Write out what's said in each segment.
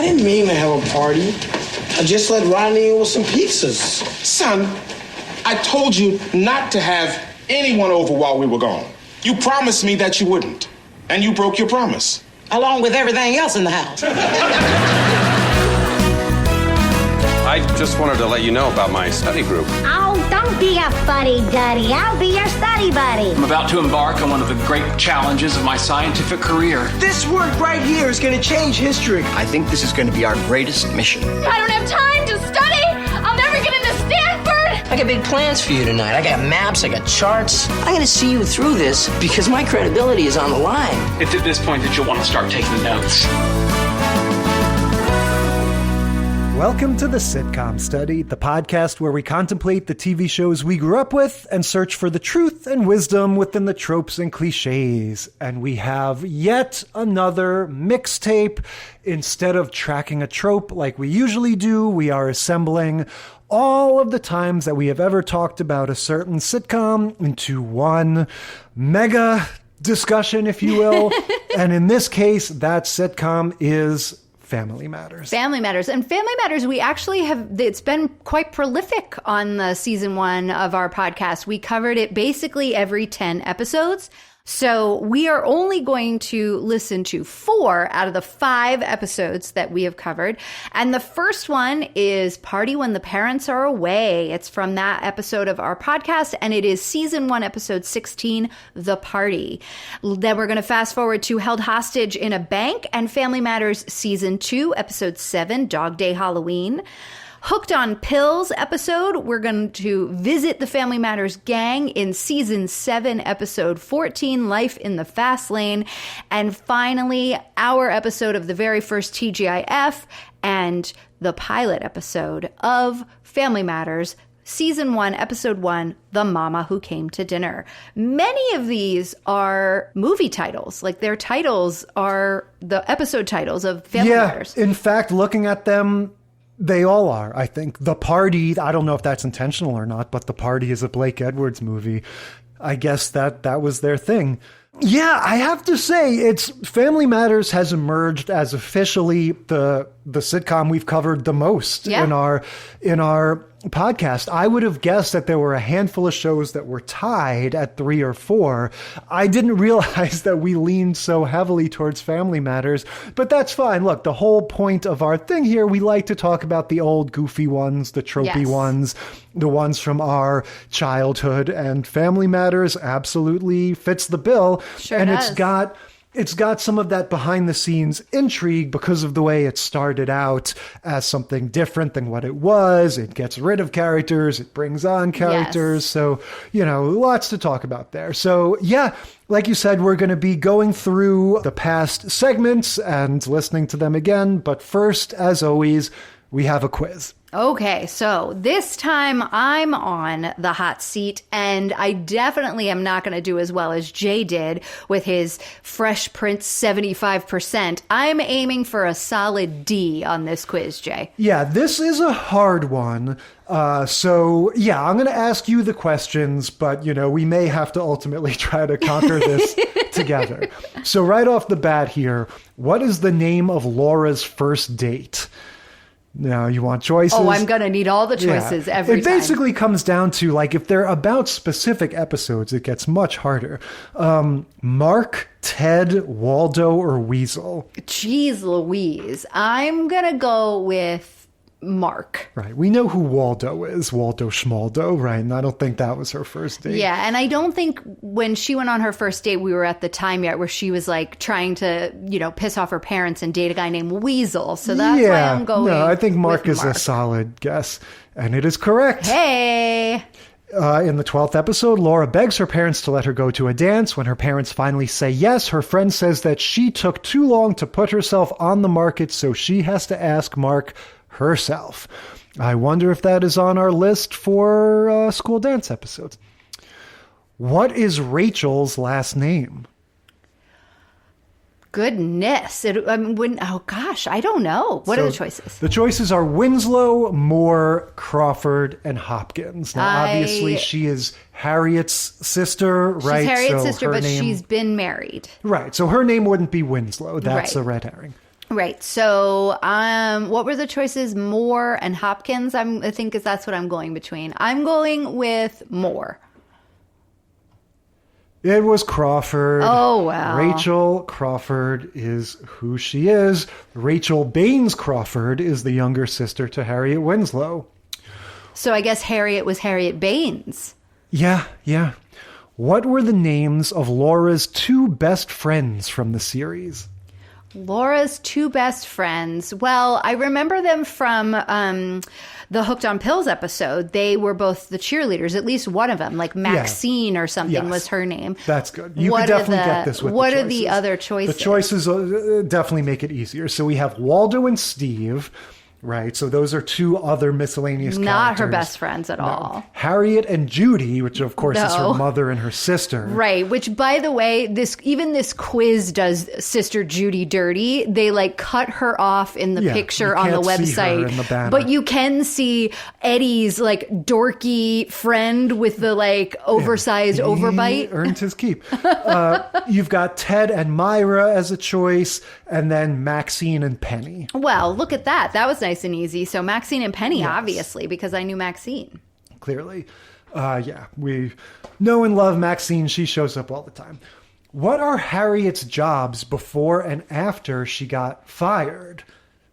didn't mean to have a party. I just let Ronnie in with some pizzas. Son, I told you not to have anyone over while we were gone. You promised me that you wouldn't, and you broke your promise. Along with everything else in the house. I just wanted to let you know about my study group. Oh, don't be a fuddy-duddy. I'll be your study buddy. I'm about to embark on one of the great challenges of my scientific career. This work right here is going to change history. I think this is going to be our greatest mission. I don't have time to study. I'll never get into Stanford. I got big plans for you tonight. I got maps, I got charts. I'm going to see you through this because my credibility is on the line. It's at this point that you'll want to start taking notes. Welcome to the Sitcom Study, the podcast where we contemplate the TV shows we grew up with and search for the truth and wisdom within the tropes and cliches. And we have yet another mixtape. Instead of tracking a trope like we usually do, we are assembling all of the times that we have ever talked about a certain sitcom into one mega discussion, if you will. And in this case, that sitcom is Family Matters. Family Matters. And Family Matters, we actually have, it's been quite prolific on the season 1 of our podcast. We covered it basically every 10 episodes. So we are only going to listen to 4 out of the 5 episodes that we have covered. And the first one is Party When the Parents Are Away. It's from that episode of our podcast, and it is season 1, episode 16, The Party. Then we're going to fast forward to Held Hostage in a Bank and Family Matters season 2, episode 7, Dog Day Halloween. Hooked on Pills episode, we're going to visit the Family Matters gang in season 7, episode 14, Life in the Fast Lane. And finally, our episode of the very first TGIF and the pilot episode of Family Matters, season 1, episode 1, The Mama Who Came to Dinner. Many of these are movie titles. Like their titles are the episode titles of Family Matters. In fact, looking at them, they all are, I think. The Party, I don't know if that's intentional or not, but The Party is a Blake Edwards movie. I guess that was their thing. Yeah, I have to say, Family Matters has emerged as officially the sitcom we've covered the most in our podcast. I would have guessed that there were a handful of shows that were tied at 3 or 4. I didn't realize that we leaned so heavily towards Family Matters, but that's fine. Look, the whole point of our thing here, we like to talk about the old goofy ones, the tropey ones, the ones from our childhood, and Family Matters absolutely fits the bill. Sure and does. It's got some of that behind-the-scenes intrigue because of the way it started out as something different than what it was. It gets rid of characters. It brings on characters. Yes. So, lots to talk about there. So, yeah, like you said, we're going to be going through the past segments and listening to them again. But first, as always, we have a quiz. Okay, so this time I'm on the hot seat, and I definitely am not going to do as well as Jay did with his Fresh Prince 75%. I'm aiming for a solid D on this quiz, Jay. Yeah, this is a hard one. So, yeah, I'm going to ask you the questions, but, we may have to ultimately try to conquer this together. So right off the bat here, what is the name of Laura's first date? Now, you want choices? Oh, I'm going to need all the choices every time. It basically comes down to, if they're about specific episodes, it gets much harder. Mark, Ted, Waldo, or Weasel? Jeez Louise. I'm going to go with Mark. Right. We know who Waldo is, Waldo Schmaldo, right? And I don't think that was her first date. Yeah, and I don't think when she went on her first date, we were at the time yet where she was trying to, piss off her parents and date a guy named Weasel. So that's why I'm going. No, I think Mark is a solid guess. And it is correct. Hey! In the 12th episode, Laura begs her parents to let her go to a dance. When her parents finally say yes, her friend says that she took too long to put herself on the market, so she has to ask Mark herself. I wonder if that is on our list for school dance episodes. What is Rachel's last name? Goodness. I don't know. What are the choices? The choices are Winslow, Moore, Crawford, and Hopkins. Now, obviously, she is Harriet's sister, right? She's Harriet's sister, but she's been married. Right. So her name wouldn't be Winslow. That's a red herring. Right. So, what were the choices? Moore and Hopkins. I think that's what I'm going between. I'm going with Moore. It was Crawford. Oh, wow. Rachel Crawford is who she is. Rachel Baines Crawford is the younger sister to Harriet Winslow. So I guess Harriet was Harriet Baines. Yeah. What were the names of Laura's two best friends from the series? Laura's two best friends. Well, I remember them from the Hooked on Pills episode. They were both the cheerleaders, at least one of them, like Maxine or something was her name. That's good. You could definitely get this with the choices. What are the other choices? The choices definitely make it easier. So we have Waldo and Steve. Right, so those are two other miscellaneous characters. Not her best friends at all. Harriet and Judy, which of course is her mother and her sister. Right, which by the way, this quiz does Sister Judy dirty. They like cut her off in the picture on the website. See her in the banner. But you can see Eddie's like dorky friend with the like oversized overbite. He earned his keep. You've got Ted and Myra as a choice, and then Maxine and Penny. Well, look at that. That was nice and easy. So Maxine and Penny, obviously, because I knew Maxine. Clearly. We know and love Maxine. She shows up all the time. What are Harriet's jobs before and after she got fired?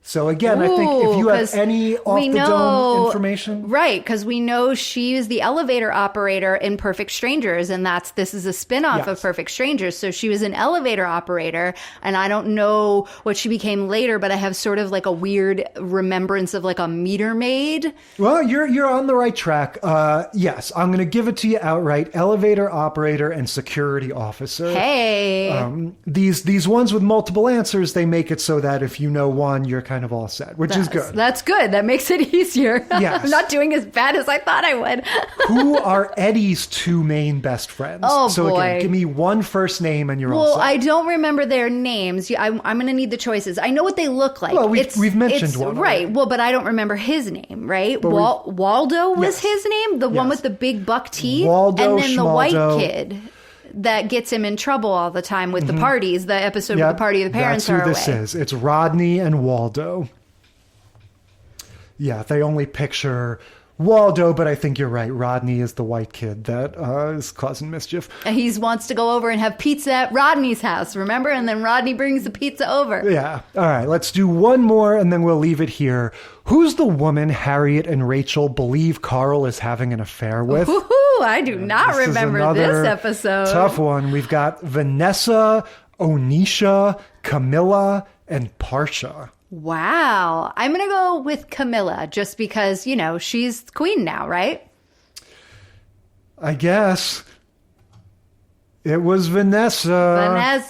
So again, I think if you have any off-the-dome information. Right, because we know she is the elevator operator in Perfect Strangers, and this is a spinoff of Perfect Strangers. So she was an elevator operator, and I don't know what she became later, but I have sort of like a weird remembrance of like a meter maid. Well, you're on the right track. Yes, I'm going to give it to you outright. Elevator operator and security officer. Hey. These ones with multiple answers, they make it so that if you know one, you're kind of all set, which is good. That's good. That makes it easier. Yes. I'm not doing as bad as I thought I would. Who are Eddie's two main best friends? Oh, so boy. Again, give me one first name and you're all set. Well, I don't remember their names. I'm going to need the choices. I know what they look like. Well, we've mentioned one. Right. Already. Well, but I don't remember his name, right? Waldo was his name? The one with the big buck teeth? Waldo, and then Schmaldo. The white kid that gets him in trouble all the time with the parties, the episode with the party of the parents are away. That's who this is. It's Rodney and Waldo. Yeah, they only picture Waldo, but I think you're right. Rodney is the white kid that is causing mischief. And he wants to go over and have pizza at Rodney's house, remember? And then Rodney brings the pizza over. Yeah. All right, let's do one more and then we'll leave it here. Who's the woman Harriet and Rachel believe Carl is having an affair with? Ooh, I do not remember this episode. Tough one. We've got Vanessa, Onisha, Camilla, and Parsha. Wow. I'm going to go with Camilla just because, she's queen now, right? I guess. It was Vanessa.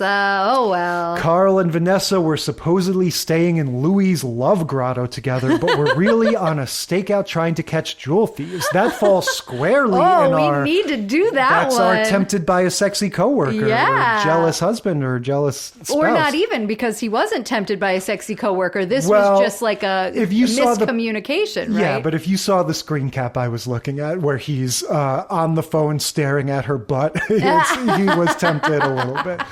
Oh, well. Carl and Vanessa were supposedly staying in Louis' love grotto together, but were really on a stakeout trying to catch jewel thieves. That falls squarely in our... we need to do that that's one. Our tempted by a sexy coworker, or jealous husband, or jealous spouse. Or not even, because he wasn't tempted by a sexy coworker. This was just like a miscommunication, right? Yeah, but if you saw the screen cap I was looking at, where he's on the phone staring at her butt, he was tempted a little bit.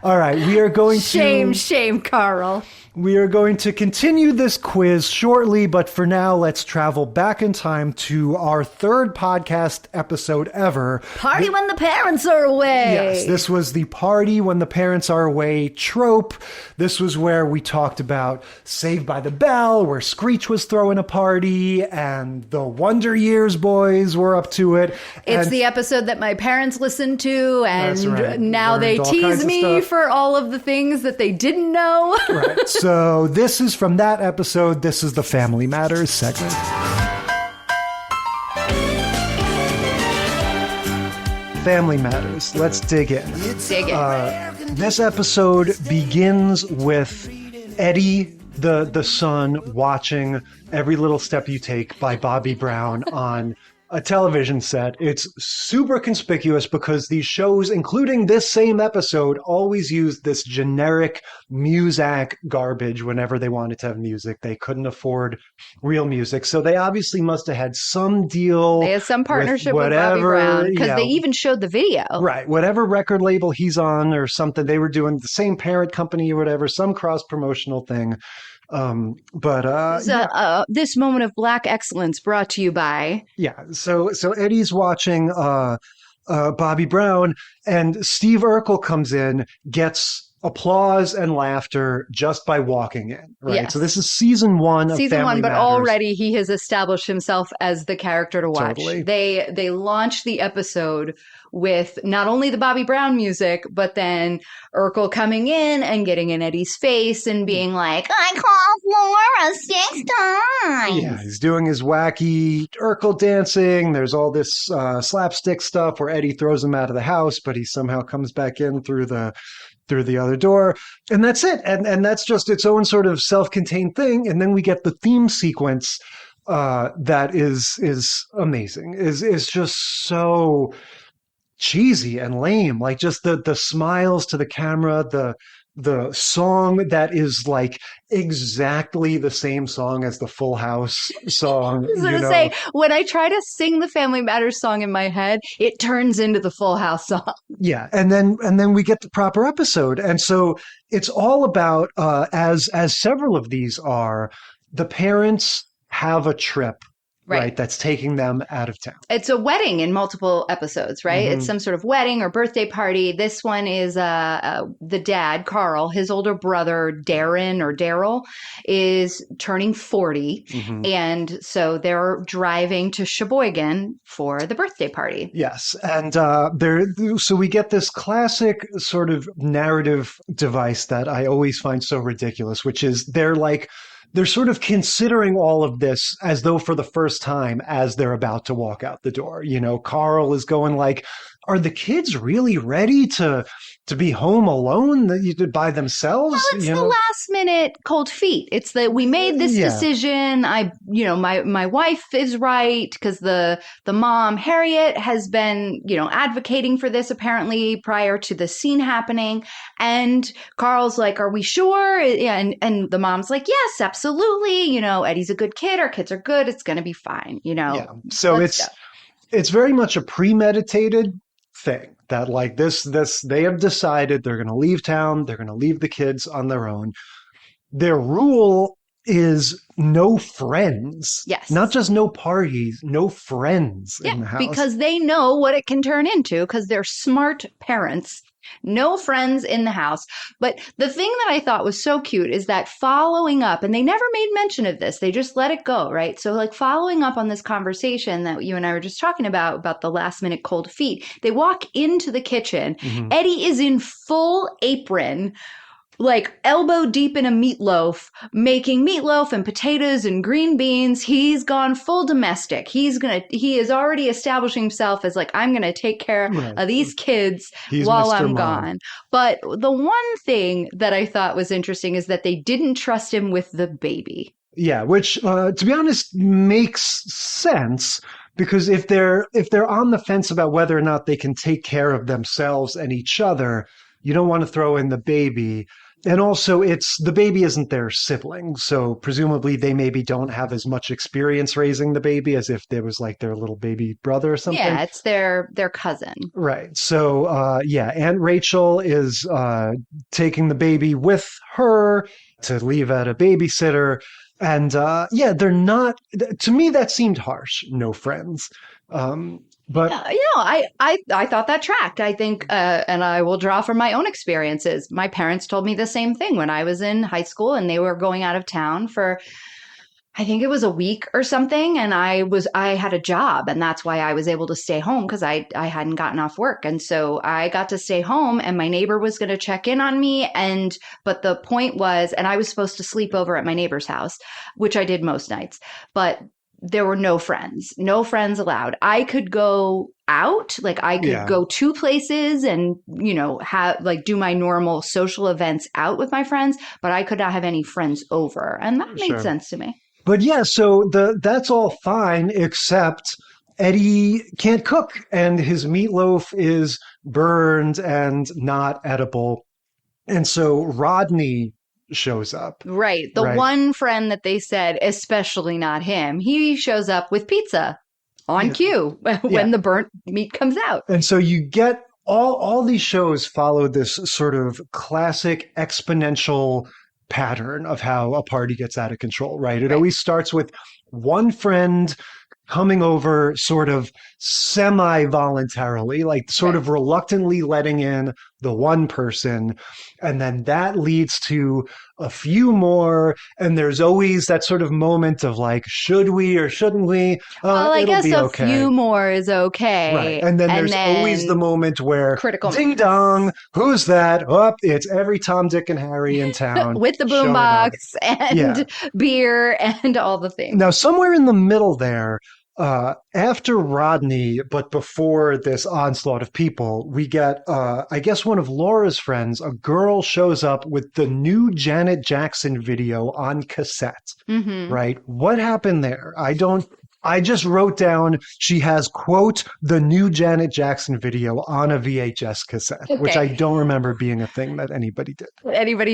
All right, we are going to... Shame, Carl. We are going to continue this quiz shortly, but for now, let's travel back in time to our third podcast episode ever. Party when the parents are away. Yes, this was the party when the parents are away trope. This was where we talked about Saved by the Bell, where Screech was throwing a party, and the Wonder Years boys were up to it. It's the episode that my parents listened to, and now they Learned all tease kinds of me stuff. for all of the things that they didn't know. Right. So this is from that episode. This is the Family Matters segment. Family Matters. Let's dig in. This episode begins with Eddie, the son, watching Every Little Step You Take by Bobby Brown on a television set. It's super conspicuous because these shows, including this same episode, always used this generic Muzak garbage whenever they wanted to have music. They couldn't afford real music. So they obviously must have had some deal. They had some partnership with whatever, Bobby Brown because yeah, they even showed the video. Right. Whatever record label he's on or something, they were doing the same parent company or whatever, some cross-promotional thing. This moment of Black excellence brought to you by. Yeah. So Eddie's watching Bobby Brown, and Steve Urkel comes in, gets applause and laughter just by walking in. Right. Yes. So this is season 1 of Season Family 1, but Matters. already he has established himself as the character to watch. Totally. They launched the episode with not only the Bobby Brown music, but then Urkel coming in and getting in Eddie's face and being like, I called Laura 6 times. Yeah, he's doing his wacky Urkel dancing. There's all this slapstick stuff where Eddie throws him out of the house, but he somehow comes back in through the other door. And that's it. And that's just its own sort of self-contained thing. And then we get the theme sequence that is amazing. Is just so cheesy and lame. Like just the smiles to the camera, the song that is like exactly the same song as the Full House song. I was going to say, when I try to sing the Family Matters song in my head, it turns into the Full House song. Yeah. And then we get the proper episode. And so it's all about, as several of these are, the parents have a trip. Right. That's taking them out of town. It's a wedding in multiple episodes, right? Mm-hmm. It's some sort of wedding or birthday party. This one is the dad, Carl, his older brother, Darren or Daryl, is turning 40. Mm-hmm. And so they're driving to Sheboygan for the birthday party. Yes. And so we get this classic sort of narrative device that I always find so ridiculous, which is they're sort of considering all of this as though for the first time as they're about to walk out the door. You know, Carl is going like, are the kids really ready to be home alone by themselves? Well, it's the last minute cold feet. It's that we made this decision. My wife is right because the mom, Harriet, has been, advocating for this apparently prior to the scene happening. And Carl's like, are we sure? And the mom's like, yes, absolutely. Eddie's a good kid. Our kids are good. It's going to be fine. Yeah. So it's very much a premeditated thing that like this they have decided they're going to leave town. They're going to leave the kids on their own. Their rule is no friends. Yes. Not just no parties, no friends in the house. Because they know what it can turn into because they're smart parents. No friends in the house. But the thing that I thought was so cute is that following up, and they never made mention of this, they just let it go, right? So like following up on this conversation that you and I were just talking about the last minute cold feet, they walk into the kitchen. Mm-hmm. Eddie is in full apron, like elbow deep in a meatloaf, making meatloaf and potatoes and green beans. He's gone full domestic. He is already establishing himself as like, I'm going to take care of these kids while Mr. I'm gone. But the one thing that I thought was interesting is that they didn't trust him with the baby. Yeah, which to be honest makes sense. Because if they're on the fence about whether or not they can take care of themselves and each other, you don't want to throw in the baby. And also the baby isn't their sibling. So presumably they maybe don't have as much experience raising the baby as if there was like their little baby brother or something. Yeah, it's their cousin. Right. So, Aunt Rachel is taking the baby with her to leave at a babysitter. And they're not, to me, that seemed harsh. No friends. But I thought that tracked. I think, and I will draw from my own experiences. My parents told me the same thing when I was in high school and they were going out of town for, I think it was a week or something. And I had a job and that's why I was able to stay home because I hadn't gotten off work. And so I got to stay home and my neighbor was going to check in on me. But the point was, and I was supposed to sleep over at my neighbor's house, which I did most nights, but there were no friends allowed. I could go out, like I could go to places and, do my normal social events out with my friends, but I could not have any friends over. And that made sense to me. But so that's all fine, except Eddie can't cook and his meatloaf is burned and not edible. And so Rodney shows up. Right. The one friend that they said, especially not him, he shows up with pizza on cue when the burnt meat comes out. And so you get all these shows follow this sort of classic exponential pattern of how a party gets out of control, right? It always starts with one friend coming over sort of semi-voluntarily, like sort of reluctantly letting in the one person. And then that leads to a few more. And there's always that sort of moment of like, should we or shouldn't we? Well, I guess a few more is okay. Right. And then there's always the moment where ding dong, who's that? Oh, it's every Tom, Dick, and Harry in town. With the boombox and beer and all the things. Now, somewhere in the middle there, after Rodney, but before this onslaught of people, we get, I guess one of Laura's friends, a girl shows up with the new Janet Jackson video on cassette, right? What happened there? I just wrote down she has, quote, the new Janet Jackson video on a VHS cassette, which I don't remember being a thing that anybody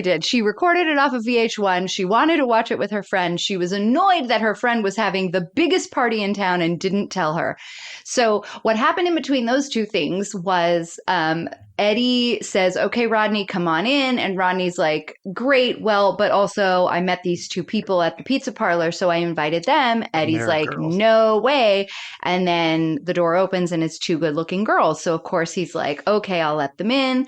did. She recorded it off of VH1. She wanted to watch it with her friend. She was annoyed that her friend was having the biggest party in town and didn't tell her. So what happened in between those two things was Eddie says, okay, Rodney, come on in. And Rodney's like, great. Well, but also I met these two people at the pizza parlor, so I invited them. Eddie's like, no way. And then the door opens and it's two good looking girls. So of course he's like, okay, I'll let them in.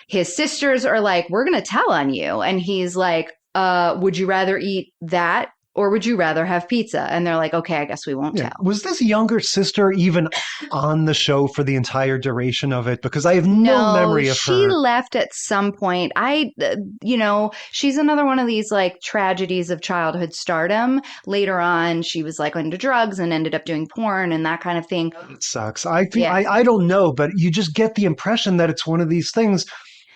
His sisters are like, we're going to tell on you. And he's like, would you rather eat that? Or would you rather have pizza? And they're like, okay, I guess we won't tell. Was this younger sister even on the show for the entire duration of it? Because I have no memory of her. She left at some point. She's another one of these like tragedies of childhood stardom. Later on, she was like into drugs and ended up doing porn and that kind of thing. It sucks. I don't know, but you just get the impression that it's one of these things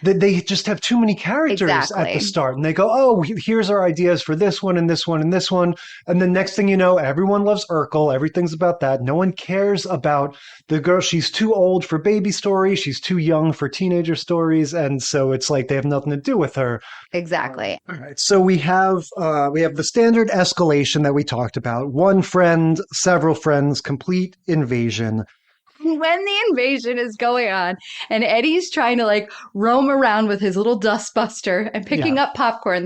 that they just have too many characters at the start. And they go, oh, here's our ideas for this one and this one and this one. And the next thing you know, everyone loves Urkel. Everything's about that. No one cares about the girl. She's too old for baby stories. She's too young for teenager stories. And so it's like they have nothing to do with her. Exactly. All right. So we have the standard escalation that we talked about. One friend, several friends, complete invasion. When the invasion is going on and Eddie's trying to like roam around with his little dustbuster and picking up popcorn,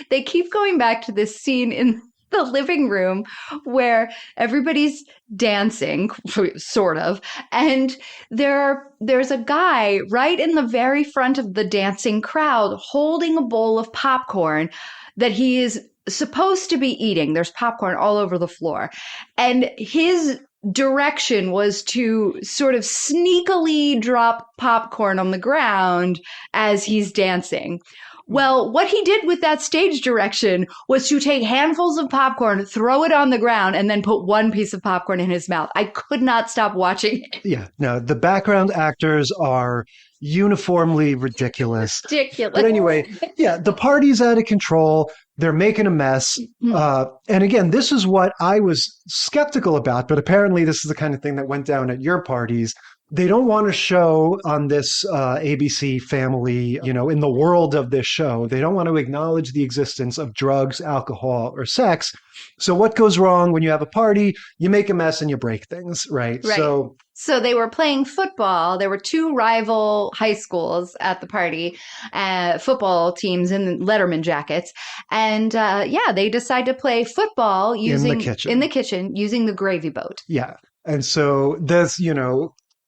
they keep going back to this scene in the living room where everybody's dancing, sort of, and there's a guy right in the very front of the dancing crowd holding a bowl of popcorn that he is supposed to be eating. There's popcorn all over the floor, and his direction was to sort of sneakily drop popcorn on the ground as he's dancing. Well, what he did with that stage direction was to take handfuls of popcorn, throw it on the ground, and then put one piece of popcorn in his mouth. I could not stop watching it. Yeah, no, the background actors are uniformly ridiculous. But anyway, the party's out of control. They're making a mess. And again, this is what I was skeptical about, but apparently this is the kind of thing that went down at your parties. They don't want to show on this ABC family, in the world of this show, they don't want to acknowledge the existence of drugs, alcohol, or sex. So what goes wrong when you have a party? You make a mess and you break things, right? So they were playing football. There were two rival high schools at the party, football teams in Letterman jackets. And they decide to play football in the kitchen using the gravy boat. Yeah. And so there's,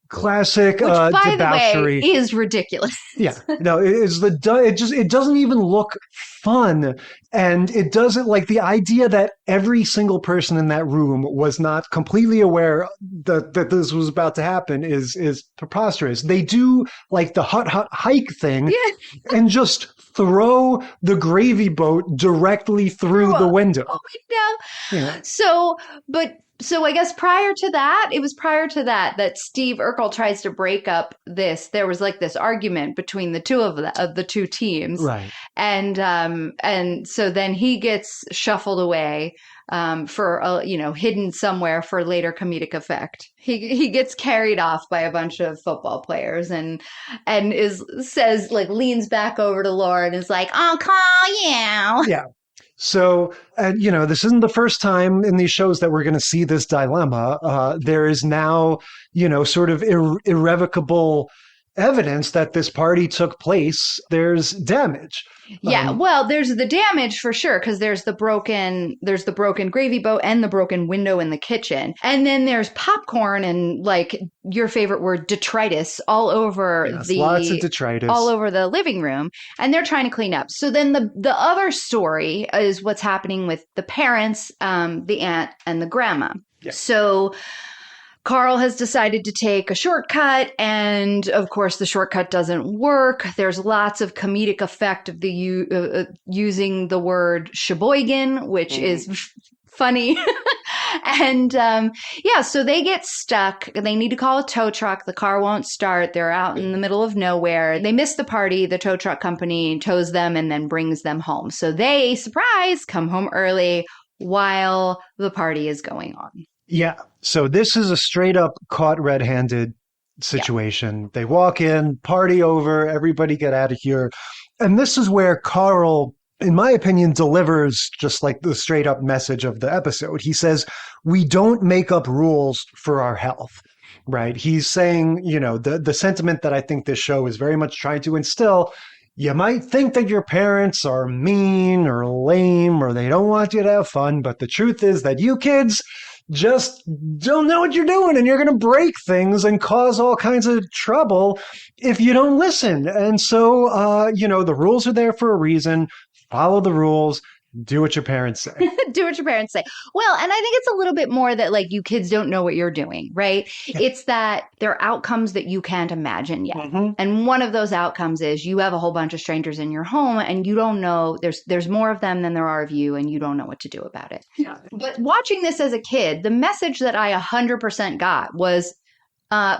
classic which, by debauchery. The way, is ridiculous. Yeah, no, it doesn't even look fun, and it doesn't like the idea that every single person in that room was not completely aware that this was about to happen is preposterous. They do like the hut hike thing, and just throw the gravy boat directly through the window. Yeah. So I guess it was prior to that Steve Urkel tries to break up this. There was like this argument between the two of the two teams. Right. And And so then he gets shuffled away for hidden somewhere for later comedic effect. He gets carried off by a bunch of football players and leans back over to Laura and is like, "I'll call you." Yeah. So, and this isn't the first time in these shows that we're going to see this dilemma. There is now, sort of irrevocable evidence that this party took place. There's damage. Yeah, well, there's the damage for sure, because there's the broken gravy boat and the broken window in the kitchen. And then there's popcorn and, like, your favorite word, detritus, all over lots of detritus. All over the living room. And they're trying to clean up. So then the other story is what's happening with the parents, the aunt and the grandma. Yeah. So Carl has decided to take a shortcut, and of course the shortcut doesn't work. There's lots of comedic effect of the using the word Sheboygan, which is funny. And so they get stuck. They need to call a tow truck. The car won't start. They're out in the middle of nowhere. They miss the party. The tow truck company tows them and then brings them home. So they, surprise, come home early while the party is going on. Yeah. So this is a straight up caught red-handed situation. Yeah. They walk in, party over, everybody get out of here. And this is where Carl, in my opinion, delivers just like the straight up message of the episode. He says, we don't make up rules for our health, right? He's saying, the sentiment that I think this show is very much trying to instill. You might think that your parents are mean or lame or they don't want you to have fun, but the truth is that you kids just don't know what you're doing, and you're going to break things and cause all kinds of trouble if you don't listen. And so, the rules are there for a reason. Follow the rules. Do what your parents say. Do what your parents say. Well, and I think it's a little bit more that, like, you kids don't know what you're doing, right? Yeah. It's that there are outcomes that you can't imagine yet. Mm-hmm. And one of those outcomes is you have a whole bunch of strangers in your home and you don't know, there's more of them than there are of you, and you don't know what to do about it. Yeah. But watching this as a kid, the message that I 100% got was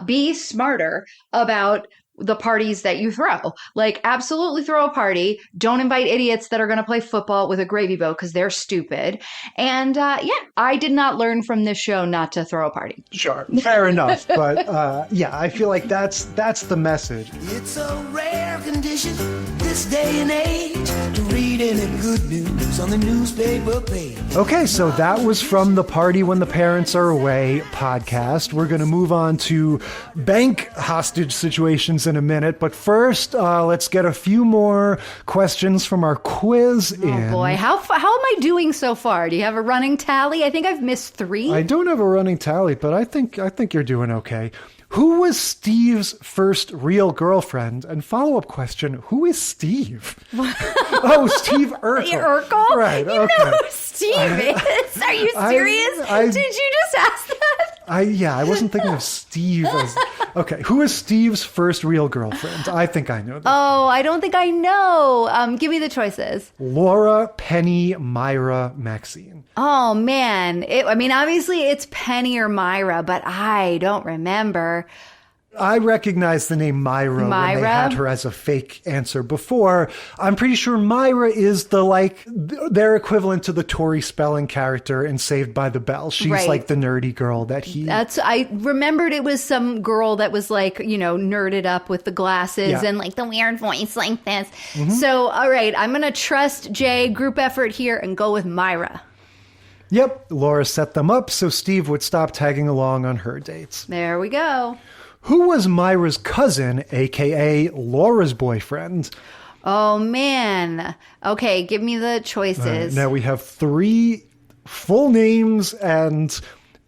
be smarter about the parties that you throw. Like, absolutely throw a party. Don't invite idiots that are going to play football with a gravy boat because they're stupid. And I did not learn from this show not to throw a party. Sure, fair enough. But I feel like that's the message. It's a rare condition this day and age to read any good news on the newspaper page. Okay, so that was from the Party When the Parents Are Away podcast. We're going to move on to bank hostage situations in a minute, but first, let's get a few more questions from our quiz in. Oh boy, how am I doing so far? Do you have a running tally? I think I've missed 3. I don't have a running tally, but I think you're doing okay. Who was Steve's first real girlfriend? And follow-up question, who is Steve? Oh, Steve Urkel. Urkel? Right, you know who Steve is? Are you serious? Did you just ask that? I wasn't thinking of Steve as... Okay, who is Steve's first real girlfriend? I think I know that. Oh, I don't think I know. Give me the choices. Laura, Penny, Myra, Maxine. Oh, man. Obviously it's Penny or Myra, but I don't remember. I recognize the name Myra when they had her as a fake answer before. I'm pretty sure Myra is their equivalent to the Tori Spelling character in Saved by the Bell. She's like the nerdy girl that I remembered it was some girl that was nerded up with the glasses and like the weird voice like this. Mm-hmm. So, all right, I'm going to trust Jay, group effort here, and go with Myra. Yep, Laura set them up so Steve would stop tagging along on her dates. There we go. Who was Myra's cousin, a.k.a. Laura's boyfriend? Oh, man. Okay, give me the choices. Now we have 3 full names and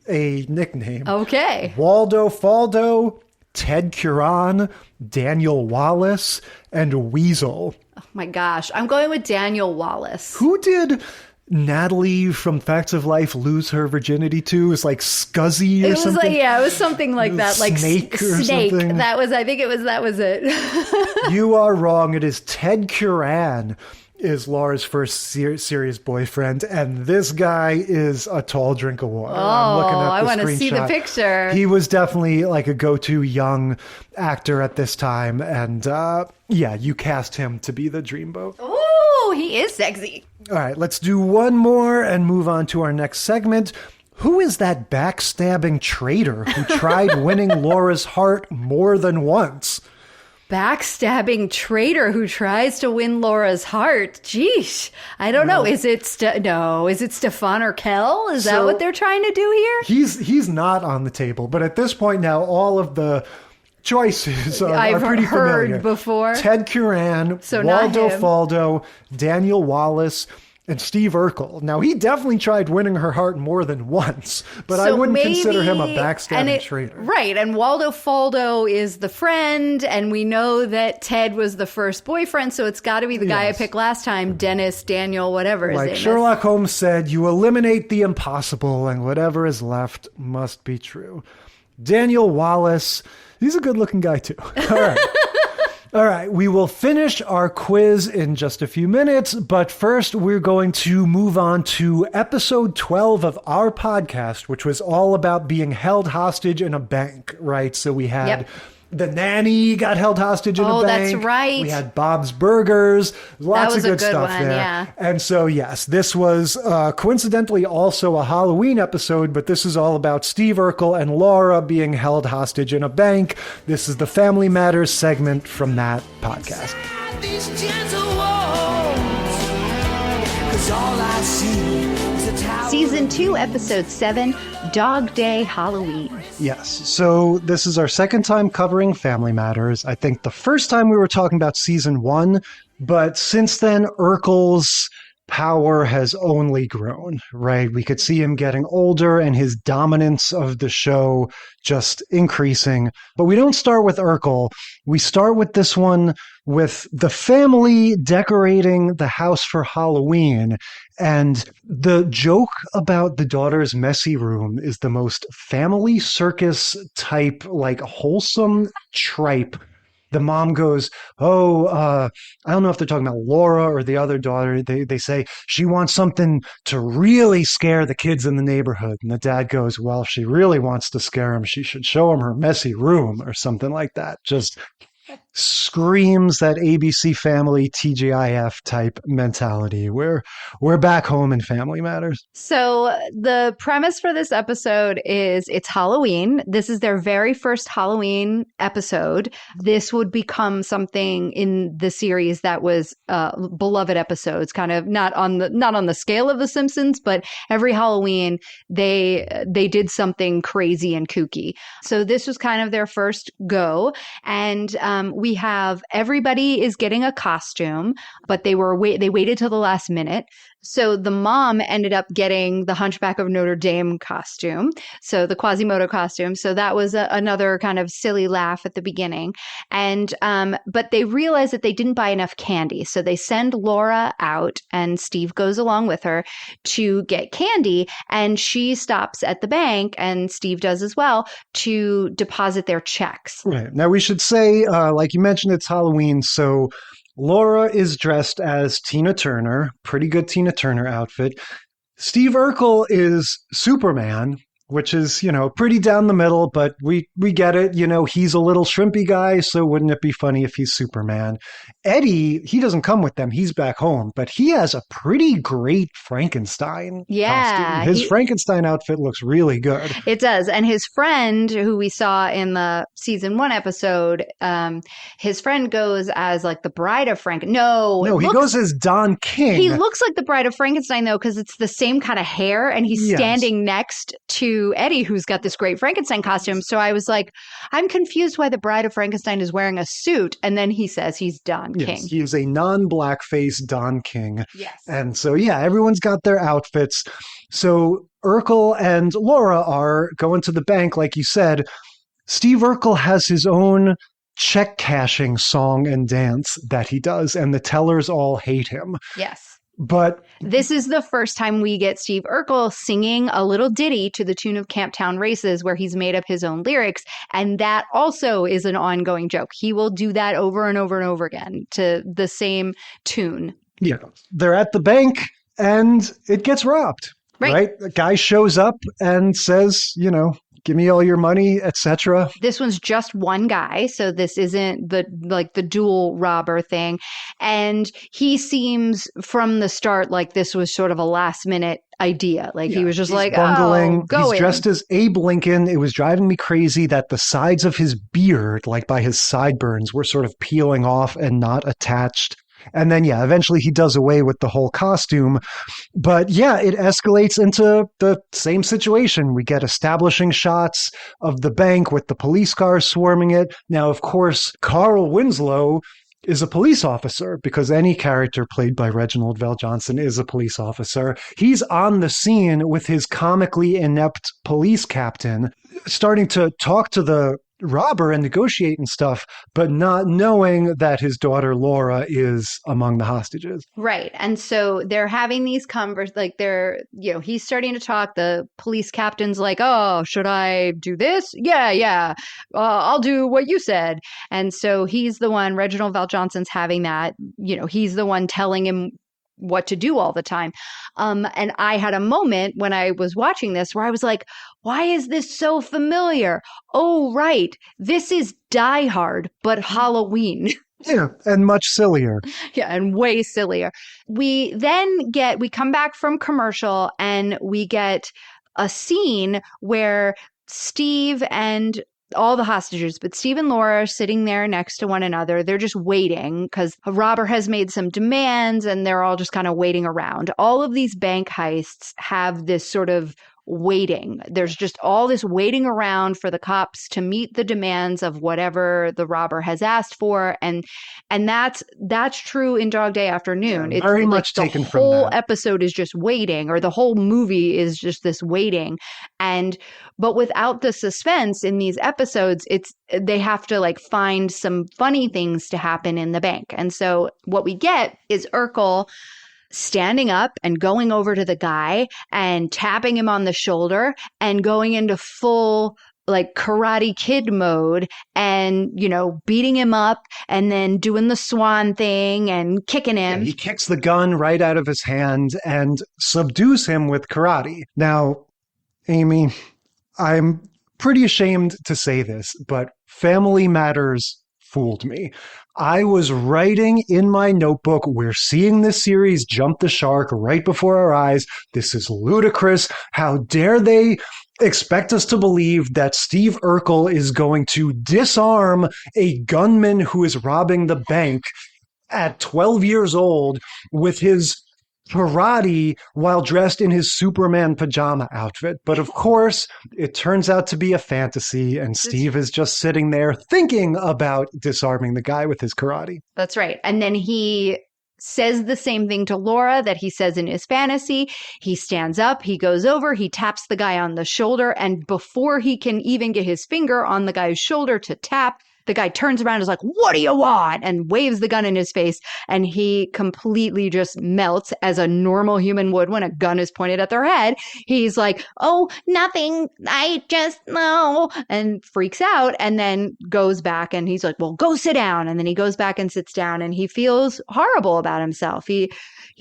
a nickname. Okay. Waldo Faldo, Ted Curan, Daniel Wallace, and Weasel. Oh, my gosh. I'm going with Daniel Wallace. Who did Natalie from Facts of Life lose her virginity to? Is like Scuzzy or something? It was something like that. Like Snake or something. That was it. You are wrong. It is Ted Curan is Laura's first serious boyfriend, and this guy is a tall drink of water. Oh, I want to see the picture. He was definitely like a go-to young actor at this time, and you cast him to be the dreamboat. Ooh, he is sexy. All right, let's do one more and move on to our next segment. Who is that backstabbing traitor who tried winning Laura's heart more than once? Backstabbing traitor who tries to win Laura's heart. Jeesh. I don't know. Is it is it Stefan or Kel? Is that what they're trying to do here? He's not on the table, but at this point now, all of the choices are pretty heard familiar. Before. Ted Curran, So Waldo not him. Faldo, Daniel Wallace, and Steve Urkel. Now, he definitely tried winning her heart more than once, but I wouldn't consider him a backstabbing traitor. Right, and Waldo Faldo is the friend, and we know that Ted was the first boyfriend, so it's got to be the guy I picked last time, Dennis, Daniel, whatever his name is. Like Sherlock Holmes said, you eliminate the impossible, and whatever is left must be true. Daniel Wallace, he's a good-looking guy, too. All right. All right, we will finish our quiz in just a few minutes, but first we're going to move on to episode 12 of our podcast, which was all about being held hostage in a bank, right? So we had the nanny got held hostage in a bank. Oh, that's right. We had Bob's Burgers, lots of good stuff one, there. yeah. And so, yes, this was coincidentally also a Halloween episode, but this is all about Steve Urkel and Laura being held hostage in a bank. This is the Family Matters segment from that podcast. These gentle walls, 'cause all I see is a tower. Season 2, Episode 7, Dog Day Halloween. Yes. So this is our second time covering Family Matters. I think the first time we were talking about season 1, but since then, Urkel's power has only grown, right? We could see him getting older and his dominance of the show just increasing. But we don't start with Urkel. We start with this one with the family decorating the house for Halloween. And the joke about the daughter's messy room is the most family circus type, like wholesome tripe. The mom goes, I don't know if they're talking about Laura or the other daughter. They say she wants something to really scare the kids in the neighborhood. And the dad goes, well, if she really wants to scare them, she should show them her messy room or something like that. Just screams that ABC Family TGIF type mentality. We're back home in Family Matters. So the premise for this episode is it's Halloween. This is their very first Halloween episode. This would become something in the series that was beloved episodes, kind of not on the scale of The Simpsons, but every Halloween they did something crazy and kooky. So this was kind of their first go, and we have everybody is getting a costume, but they waited till the last minute. So the mom ended up getting the Hunchback of Notre Dame costume, so the Quasimodo costume. So that was another kind of silly laugh at the beginning. And but they realized that they didn't buy enough candy. So they send Laura out, and Steve goes along with her to get candy. And she stops at the bank, and Steve does as well, to deposit their checks. Right. Now we should say, like you mentioned, it's Halloween. So Laura is dressed as Tina Turner, pretty good Tina Turner outfit. Steve Urkel is Superman, which is, pretty down the middle, but we get it. He's a little shrimpy guy, so wouldn't it be funny if he's Superman? Eddie, he doesn't come with them. He's back home, but he has a pretty great Frankenstein costume. His Frankenstein outfit looks really good. It does. And his friend, who we saw in the season 1 episode, his friend goes as like the bride of Frankenstein. No, he goes as Don King. He looks like the bride of Frankenstein, though, because it's the same kind of hair, and he's standing next to Eddie, who's got this great Frankenstein costume. So I was like, I'm confused why the bride of Frankenstein is wearing a suit. And then he says he's Don King. Yes, he is a non-blackface Don King. Yes. And so, everyone's got their outfits. So Urkel and Laura are going to the bank, like you said. Steve Urkel has his own check cashing song and dance that he does, and the tellers all hate him. Yes. But this is the first time we get Steve Urkel singing a little ditty to the tune of Camptown Races, where he's made up his own lyrics. And that also is an ongoing joke. He will do that over and over and over again to the same tune. Yeah. They're at the bank and it gets robbed. Right? The guy shows up and says, give me all your money, etc. This one's just one guy, so this isn't the dual robber thing. And he seems from the start like this was sort of a last minute idea. Like he was just he's like, bungling. oh, go He's in. dressed as Abe Lincoln. It was driving me crazy that the sides of his beard, like by his sideburns, were sort of peeling off and not attached. And then, eventually he does away with the whole costume. But it escalates into the same situation. We get establishing shots of the bank with the police cars swarming it. Now, of course, Carl Winslow is a police officer because any character played by Reginald VelJohnson is a police officer. He's on the scene with his comically inept police captain, starting to talk to the robber and negotiate and stuff, but not knowing that his daughter Laura is among the hostages. Right. And so they're having these he's starting to talk. The police captain's like, oh, should I do this? Yeah. I'll do what you said. And so he's the one, Reginald VelJohnson's having that, he's the one telling him what to do all the time. And I had a moment when I was watching this where I was like, why is this so familiar? Oh, right. This is Die Hard, but Halloween. Yeah, and much sillier. Yeah, and way sillier. We come back from commercial and we get a scene where Steve and all the hostages, but Steve and Laura are sitting there next to one another. They're just waiting because a robber has made some demands and they're all just kind of waiting around. All of these bank heists have this sort of waiting. There's just all this waiting around for the cops to meet the demands of whatever the robber has asked for. And that's true in Dog Day Afternoon. It's very much taken from that. The whole episode is just waiting, or the whole movie is just this waiting. But without the suspense in these episodes, they have to find some funny things to happen in the bank. And so what we get is Urkel standing up and going over to the guy and tapping him on the shoulder and going into full Karate Kid mode and, beating him up and then doing the swan thing and kicking him. Yeah, he kicks the gun right out of his hand and subdues him with karate. Now, Amy, I'm pretty ashamed to say this, but Family Matters fooled me. I was writing in my notebook, we're seeing this series jump the shark right before our eyes. This is ludicrous. How dare they expect us to believe that Steve Urkel is going to disarm a gunman who is robbing the bank at 12 years old with his karate while dressed in his Superman pajama outfit. But of course, it turns out to be a fantasy, and Steve is just sitting there thinking about disarming the guy with his karate. That's right. And then he says the same thing to Laura that he says in his fantasy. He stands up, he goes over, he taps the guy on the shoulder, and before he can even get his finger on the guy's shoulder to tap, the guy turns around and is like, what do you want? And waves the gun in his face. And he completely just melts as a normal human would when a gun is pointed at their head. He's like, oh, nothing. I just know. And freaks out and then goes back and he's like, well, go sit down. And then he goes back and sits down and he feels horrible about himself. He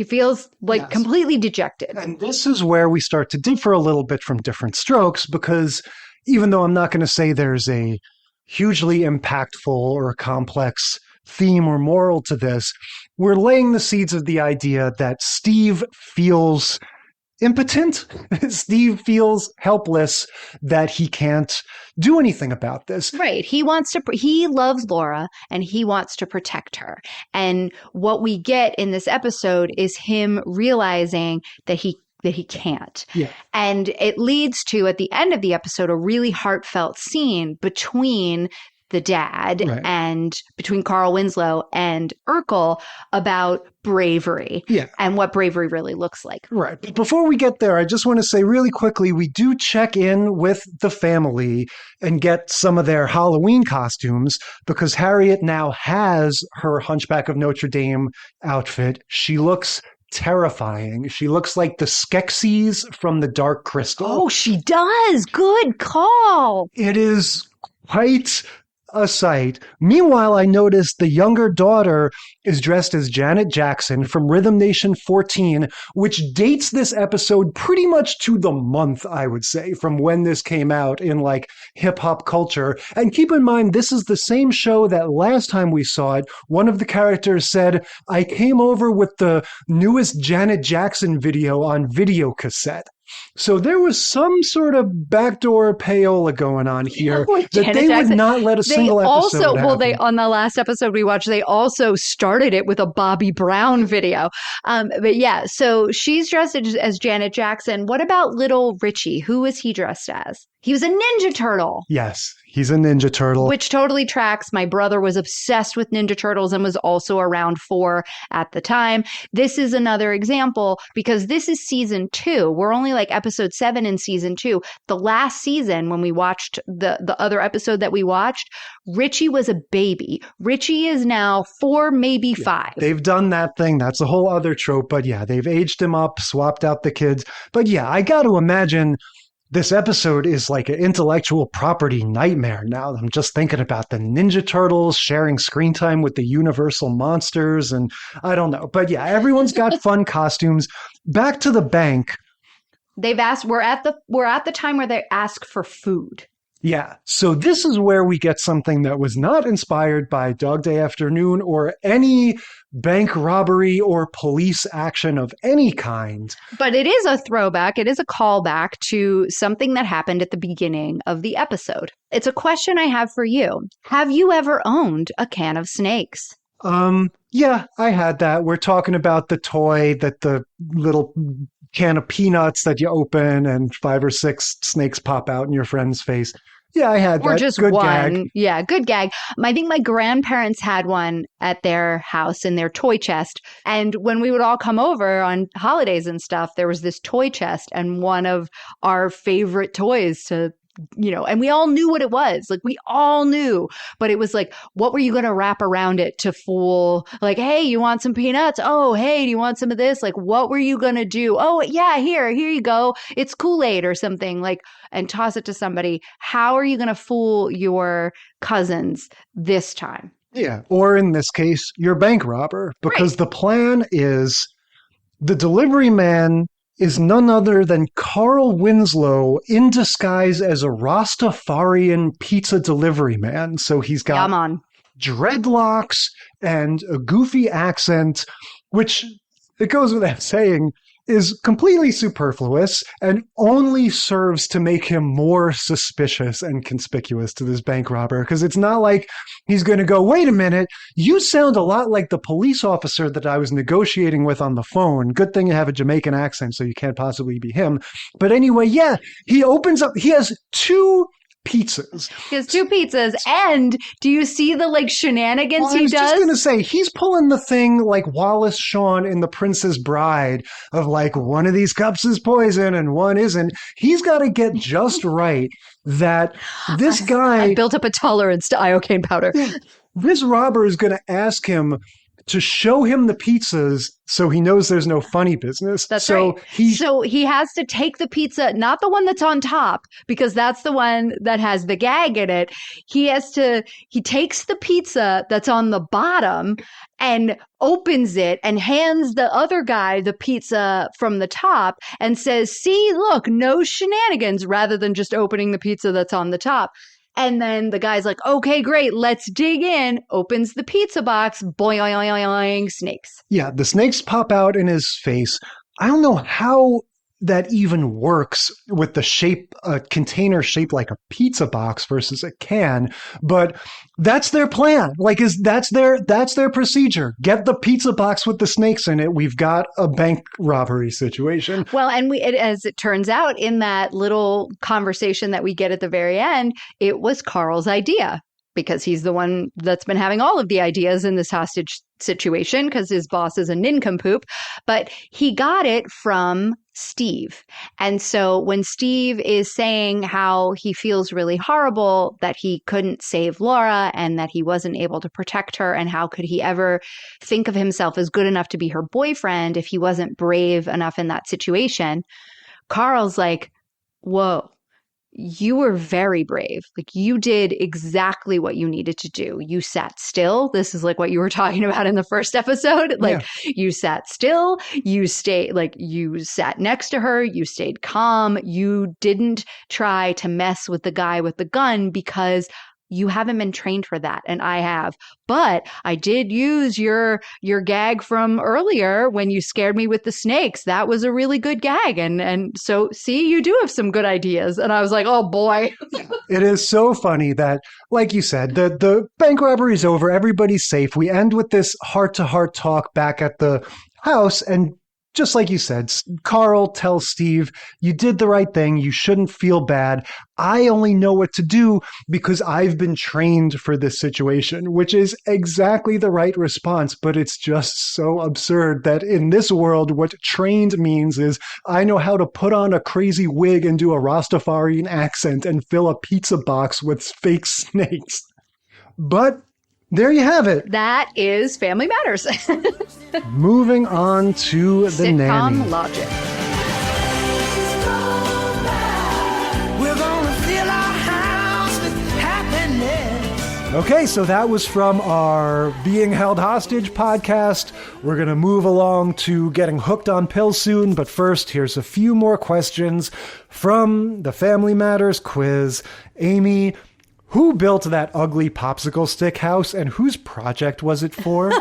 feels completely dejected. And this is where we start to differ a little bit from Different Strokes, because even though I'm not going to say there's a hugely impactful or complex theme or moral to this, we're laying the seeds of the idea that Steve feels impotent. Steve feels helpless, that he can't do anything about this. Right. He loves Laura and he wants to protect her. And what we get in this episode is him realizing that he can't. Yeah. And it leads to, at the end of the episode, a really heartfelt scene between the dad and between Carl Winslow and Urkel about bravery and what bravery really looks like. Right. But before we get there, I just want to say really quickly, we do check in with the family and get some of their Halloween costumes, because Harriet now has her Hunchback of Notre Dame outfit. She looks terrifying. She looks like the Skeksis from the Dark Crystal. Oh, she does. Good call. It is quite a sight. Meanwhile, I noticed the younger daughter is dressed as Janet Jackson from Rhythm Nation 14, which dates this episode pretty much to the month, I would say, from when this came out in like hip hop culture. And keep in mind, this is the same show that last time we saw it, one of the characters said, I came over with the newest Janet Jackson video on video cassette. So there was some sort of backdoor payola going on here that they would not let a single episode happen. Well, on the last episode we watched, they also started it with a Bobby Brown video. But yeah, so she's dressed as Janet Jackson. What about little Richie? Who was he dressed as? He was a Ninja Turtle. Yes, he's a Ninja Turtle. Which totally tracks. My brother was obsessed with Ninja Turtles and was also around 4 at the time. This is another example because this is season 2. We're only like episode 7 in season 2. The last season, when we watched the other episode that we watched, Richie was a baby. Richie is now 4, maybe 5. They've done that thing. That's a whole other trope. But yeah, they've aged him up, swapped out the kids. But yeah, I got to imagine this episode is like an intellectual property nightmare now. I'm just thinking about the Ninja Turtles sharing screen time with the Universal monsters, and I don't know. But yeah, everyone's got fun costumes. Back to the bank. They've asked, we're at the time where they ask for food. Yeah, so this is where we get something that was not inspired by Dog Day Afternoon or any bank robbery or police action of any kind. But it is a throwback. It is a callback to something that happened at the beginning of the episode. It's a question I have for you. Have you ever owned a can of snakes? Yeah, I had that. We're talking about the toy that the little can of peanuts that you open and 5 or 6 snakes pop out in your friend's face. Yeah, I had that. Or just good one. Gag. Yeah, good gag. I think my grandparents had one at their house in their toy chest. And when we would all come over on holidays and stuff, there was this toy chest and one of our favorite toys to, and we all knew what it was. Like, we all knew. But it was like, what were you going to wrap around it to fool? Like, hey, you want some peanuts? Oh, hey, do you want some of this? Like, what were you going to do? Oh, yeah, here you go. It's Kool-Aid or something, like, and toss it to somebody. How are you going to fool your cousins this time? Yeah. Or in this case, your bank robber. Because the plan is the delivery man is none other than Carl Winslow in disguise as a Rastafarian pizza delivery man. So he's got dreadlocks and a goofy accent, which, it goes without saying, is completely superfluous and only serves to make him more suspicious and conspicuous to this bank robber. Because it's not like he's going to go, wait a minute, you sound a lot like the police officer that I was negotiating with on the phone. Good thing you have a Jamaican accent, so you can't possibly be him. But anyway, yeah, he opens up, he has 2 pizzas. He has 2 pizzas. And do you see the shenanigans he does? I was just going to say, he's pulling the thing like Wallace Shawn in The Princess Bride of like, one of these cups is poison and one isn't. He's got to get just right that this guy... I built up a tolerance to iocane powder. This robber is going to ask him to show him the pizzas so he knows there's no funny business. That's right. So he has to take the pizza, not the one that's on top, because that's the one that has the gag in it. He takes the pizza that's on the bottom and opens it and hands the other guy the pizza from the top and says, see, look, no shenanigans, rather than just opening the pizza that's on the top. And then the guy's like, okay, great, let's dig in, opens the pizza box, boing, snakes. Yeah, the snakes pop out in his face. I don't know how that even works with the shape, a container shaped like a pizza box versus a can, but that's their plan. That's their procedure. Get the pizza box with the snakes in it. We've got a bank robbery situation. Well, and as it turns out, in that little conversation that we get at the very end, it was Carl's idea, because he's the one that's been having all of the ideas in this hostage situation because his boss is a nincompoop. But he got it from Steve. And so when Steve is saying how he feels really horrible that he couldn't save Laura and that he wasn't able to protect her, and how could he ever think of himself as good enough to be her boyfriend if he wasn't brave enough in that situation, Carl's like, whoa, you were very brave. Like, you did exactly what you needed to do. You sat still. This is like what you were talking about in the first episode. Like, you sat still, you sat next to her, you stayed calm. You didn't try to mess with the guy with the gun because you haven't been trained for that, and I have. But I did use your gag from earlier when you scared me with the snakes. That was a really good gag. And so, see, you do have some good ideas. And I was like, oh, boy. It is so funny that, like you said, the bank robbery is over. Everybody's safe. We end with this heart-to-heart talk back at the house, and just like you said, Carl tells Steve, you did the right thing. You shouldn't feel bad. I only know what to do because I've been trained for this situation, which is exactly the right response. But it's just so absurd that in this world, what trained means is I know how to put on a crazy wig and do a Rastafarian accent and fill a pizza box with fake snakes. But there you have it. That is Family Matters. Moving on to the nanny. Sitcom logic. We're gonna fill our house with happiness. Okay, so that was from our Being Held Hostage podcast. We're going to move along to getting hooked on pills soon, but first, here's a few more questions from the Family Matters quiz. Amy, who built that ugly popsicle stick house and whose project was it for?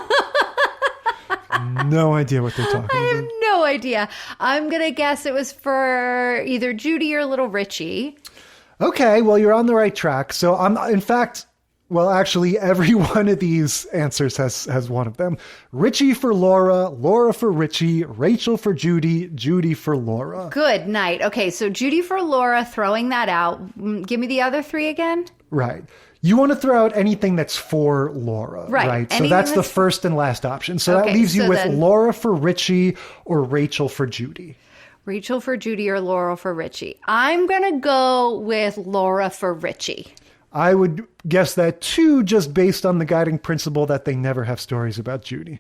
No idea what they're talking about. I have no idea. I'm going to guess it was for either Judy or little Richie. Okay, well, you're on the right track. So in fact, actually, every one of these answers has one of them. Richie for Laura, Laura for Richie, Rachel for Judy, Judy for Laura. Good night. Okay, so Judy for Laura, throwing that out. Give me the other three again. Right. You want to throw out anything that's for Laura, right? So that's the first and last option. So that leaves you with Laura for Richie or Rachel for Judy. Rachel for Judy or Laura for Richie. I'm going to go with Laura for Richie. I would guess that too, just based on the guiding principle that they never have stories about Judy.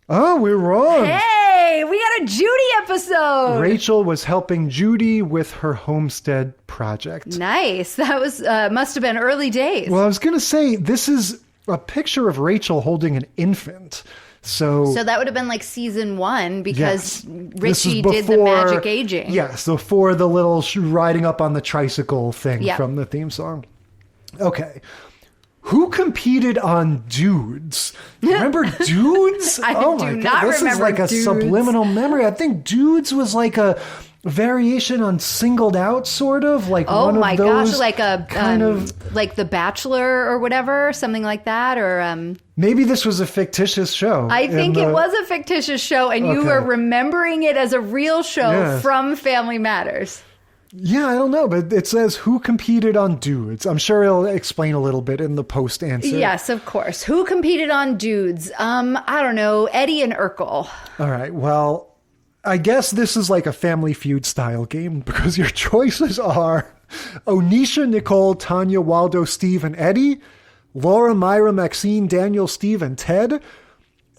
Oh, we're wrong. Hey, we got a Judy episode. Rachel was helping Judy with her homestead project. Nice. That was must have been early days. Well, I was going to say, this is a picture of Rachel holding an infant. So that would have been like season 1 because Richie did the magic aging. Yes, before the little riding up on the tricycle thing from the theme song. Okay. Who competed on Dudes? Remember Dudes? I do not this remember is like Dudes. A subliminal memory. I think Dudes was like a variation on Singled Out, sort of like one of those like a kind of like The Bachelor or whatever, something like that, or maybe this was a fictitious show. I think it was a fictitious show, and you were remembering it as a real show from Family Matters. Yeah, I don't know, but it says who competed on Dudes. I'm sure it'll explain a little bit in the post answer. Yes, of course. Who competed on Dudes? I don't know, Eddie and Urkel. All right, well, I guess this is like a Family Feud style game because your choices are Onisha, Nicole, Tanya, Waldo, Steve, and Eddie, Laura, Myra, Maxine, Daniel, Steve, and Ted,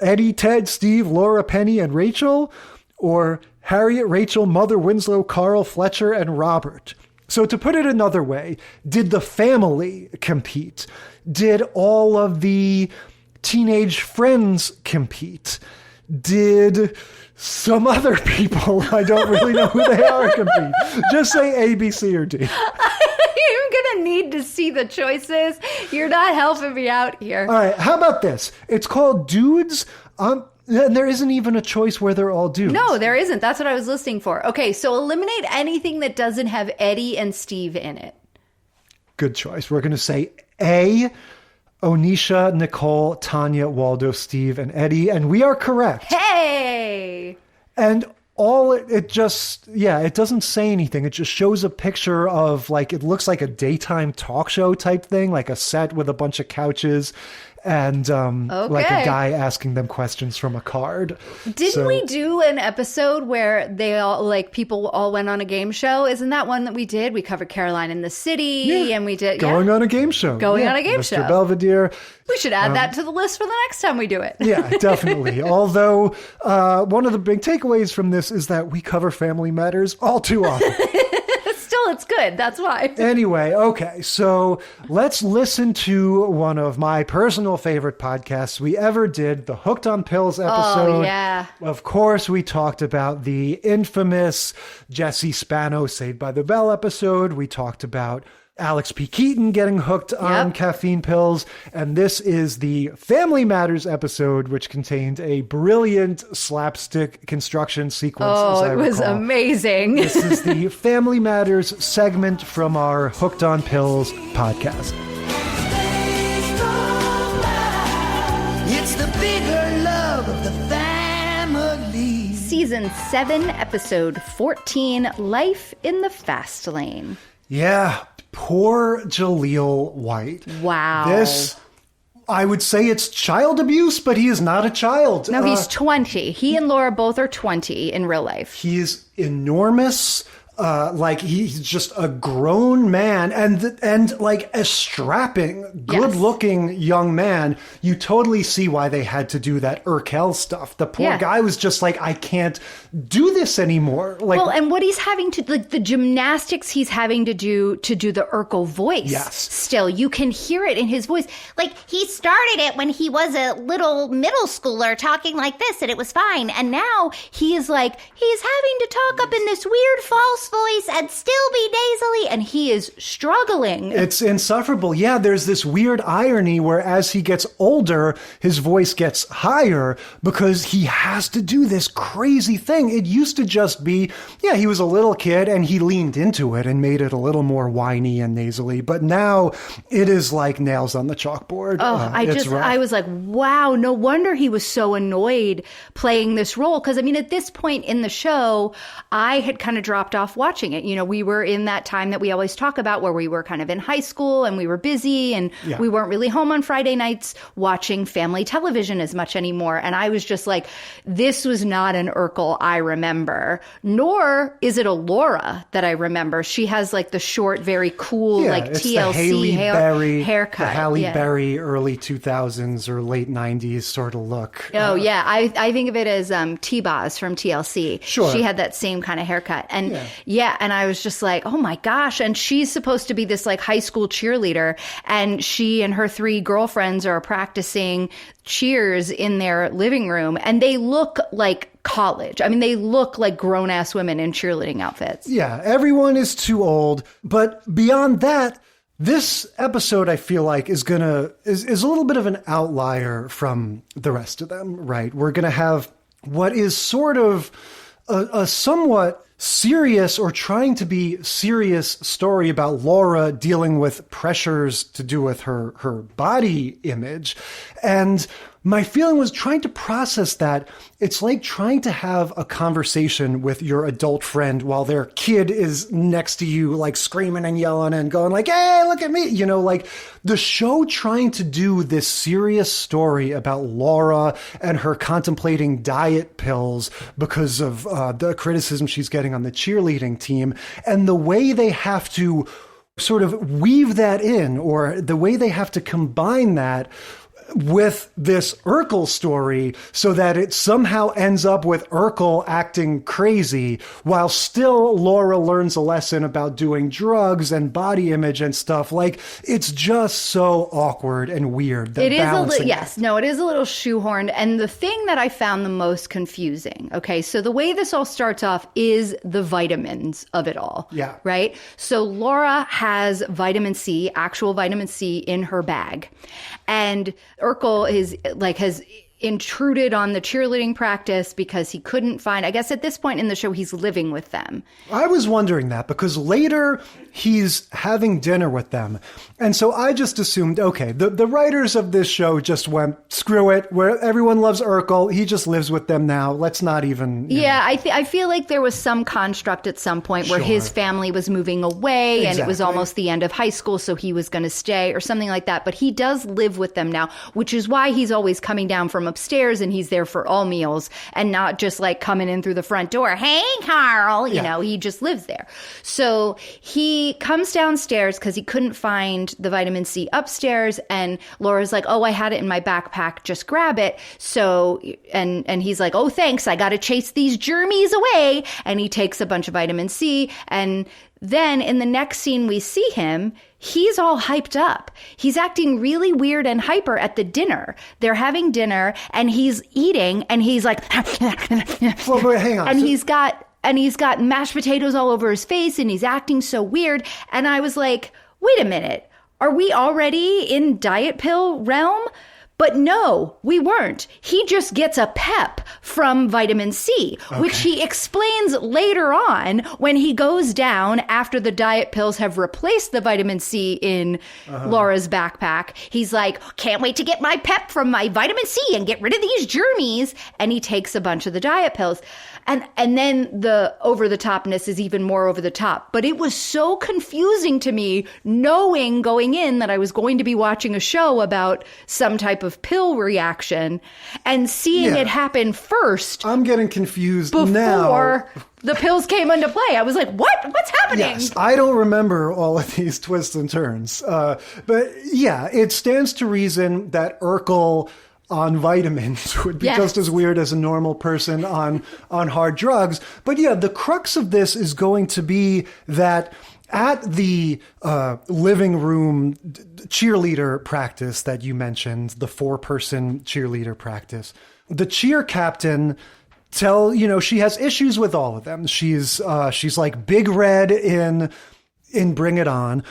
Eddie, Ted, Steve, Laura, Penny, and Rachel, or Harriet, Rachel, Mother, Winslow, Carl, Fletcher, and Robert. So to put it another way, did the family compete? Did all of the teenage friends compete? Did some other people, I don't really know who they are, compete? Just say A, B, C, or D. I'm going to need to see the choices. You're not helping me out here. All right, how about this? It's called Dudes. And there isn't even a choice where they're all dudes. No, there isn't. That's what I was listening for. Okay, so eliminate anything that doesn't have Eddie and Steve in it. Good choice. We're going to say A, Onisha, Nicole, Tanya, Waldo, Steve, and Eddie. And we are correct. Hey! And it doesn't say anything. It just shows a picture of, like, it looks like a daytime talk show type thing, like a set with a bunch of couches. And like a guy asking them questions from a card. Didn't we do an episode where they all, like, people all went on a game show? Isn't that one that we did? We covered Caroline in the City, and we did going on a game show. Going on a game show. Mr. Belvedere. We should add that to the list for the next time we do it. Yeah, definitely. Although one of the big takeaways from this is that we cover Family Matters all too often. still, it's good. That's why. Anyway, okay, so let's listen to one of my personal favorite podcasts we ever did, the Hooked on Pills episode. Oh, yeah. Of course, we talked about the infamous Jesse Spano Saved by the Bell episode. We talked about Alex P. Keaton getting hooked on caffeine pills. And this is the Family Matters episode, which contained a brilliant slapstick construction sequence. Oh, it was amazing. This is the Family Matters segment from our Hooked on Pills podcast. It's the bigger love of the family. Season 7, episode 14, Life in the Fast Lane. Yeah, poor Jaleel White. Wow. This, I would say it's child abuse, but he is not a child. No, he's 20. He and Laura both are 20 in real life. He's enormous. Like he's just a grown man and like a strapping, good-looking young man. You totally see why they had to do that Urkel stuff. The poor guy was just like, I can't do this anymore. Like, well, and what he's having to, like the gymnastics he's having to do the Urkel voice. Yes. Still, you can hear it in his voice. Like, he started it when he was a little middle schooler talking like this, and it was fine. And now he is like, he's having to talk up in this weird false voice and still be nasally, and he is struggling. It's insufferable. Yeah, there's this weird irony where as he gets older, his voice gets higher because he has to do this crazy thing. It used to just be, yeah, he was a little kid and he leaned into it and made it a little more whiny and nasally. But now it is like nails on the chalkboard. I was like, wow, no wonder he was so annoyed playing this role. Because, I mean, at this point in the show, I had kind of dropped off watching it. You know, we were in that time that we always talk about where we were kind of in high school and we were busy and we weren't really home on Friday nights watching family television as much anymore. And I was just like, this was not an Urkel I remember, nor is it a Laura that I remember. She has like the short, very cool, like TLC haircut. The Halle Berry early 2000s or late 90s sort of look. Oh, yeah. I think of it as T-Boz from TLC. Sure. She had that same kind of haircut. And and I was just like, oh my gosh. And she's supposed to be this like high school cheerleader. And she and her 3 girlfriends are practicing cheers in their living room. And they look like college. I mean, they look like grown-ass women in cheerleading outfits. Yeah, everyone is too old. But beyond that, this episode, I feel like, is a little bit of an outlier from the rest of them, right? We're going to have what is sort of a somewhat serious or trying to be serious story about Laura dealing with pressures to do with her body image. And my feeling was trying to process that. It's like trying to have a conversation with your adult friend while their kid is next to you, like screaming and yelling and going like, hey, look at me. You know, like the show trying to do this serious story about Laura and her contemplating diet pills because of the criticism she's getting on the cheerleading team, and the way they have to sort of weave that in, or the way they have to combine that with this Urkel story so that it somehow ends up with Urkel acting crazy while still Laura learns a lesson about doing drugs and body image and stuff. Like, it's just so awkward and weird. It is it is a little shoehorned. And the thing that I found the most confusing, okay, so the way this all starts off is the vitamins of it all. Yeah. Right? So Laura has vitamin C, actual vitamin C in her bag. And Urkel has intruded on the cheerleading practice because he couldn't find, I guess at this point in the show, he's living with them. I was wondering that because later he's having dinner with them. And so I just assumed, okay, the writers of this show just went, screw it, where everyone loves Urkel. He just lives with them now. Let's not even. I feel like there was some construct at some point where his family was moving away and it was almost the end of high school. So he was going to stay or something like that. But he does live with them now, which is why he's always coming down from upstairs and he's there for all meals and not just like coming in through the front door. Hey, Carl, you know, he just lives there. So he comes downstairs because he couldn't find the vitamin C upstairs. And Laura's like, oh, I had it in my backpack. Just grab it. So, and he's like, oh, thanks. I got to chase these germies away. And he takes a bunch of vitamin C and Then in the next scene we see him, he's all hyped up. He's acting really weird and hyper at the dinner. They're having dinner and he's eating and he's like, well, hang on. And he's got mashed potatoes all over his face and he's acting so weird. And I was like, wait a minute. Are we already in diet pill realm? But no, we weren't. He just gets a pep from vitamin C, which he explains later on when he goes down after the diet pills have replaced the vitamin C in Laura's backpack. He's like, can't wait to get my pep from my vitamin C and get rid of these germies. And he takes a bunch of the diet pills. And then the over-the-topness is even more over the top. But it was so confusing to me knowing going in that I was going to be watching a show about some type of pill reaction and seeing it happen first. I'm getting confused before now. The pills came into play. I was like, what? What's happening? Yes, I don't remember all of these twists and turns. But yeah, it stands to reason that Urkel on vitamins would be just as weird as a normal person on hard drugs. But yeah, the crux of this is going to be that at the living room cheerleader practice that you mentioned, the 4-person cheerleader practice, the cheer captain she has issues with all of them. She's like Big Red in Bring It On.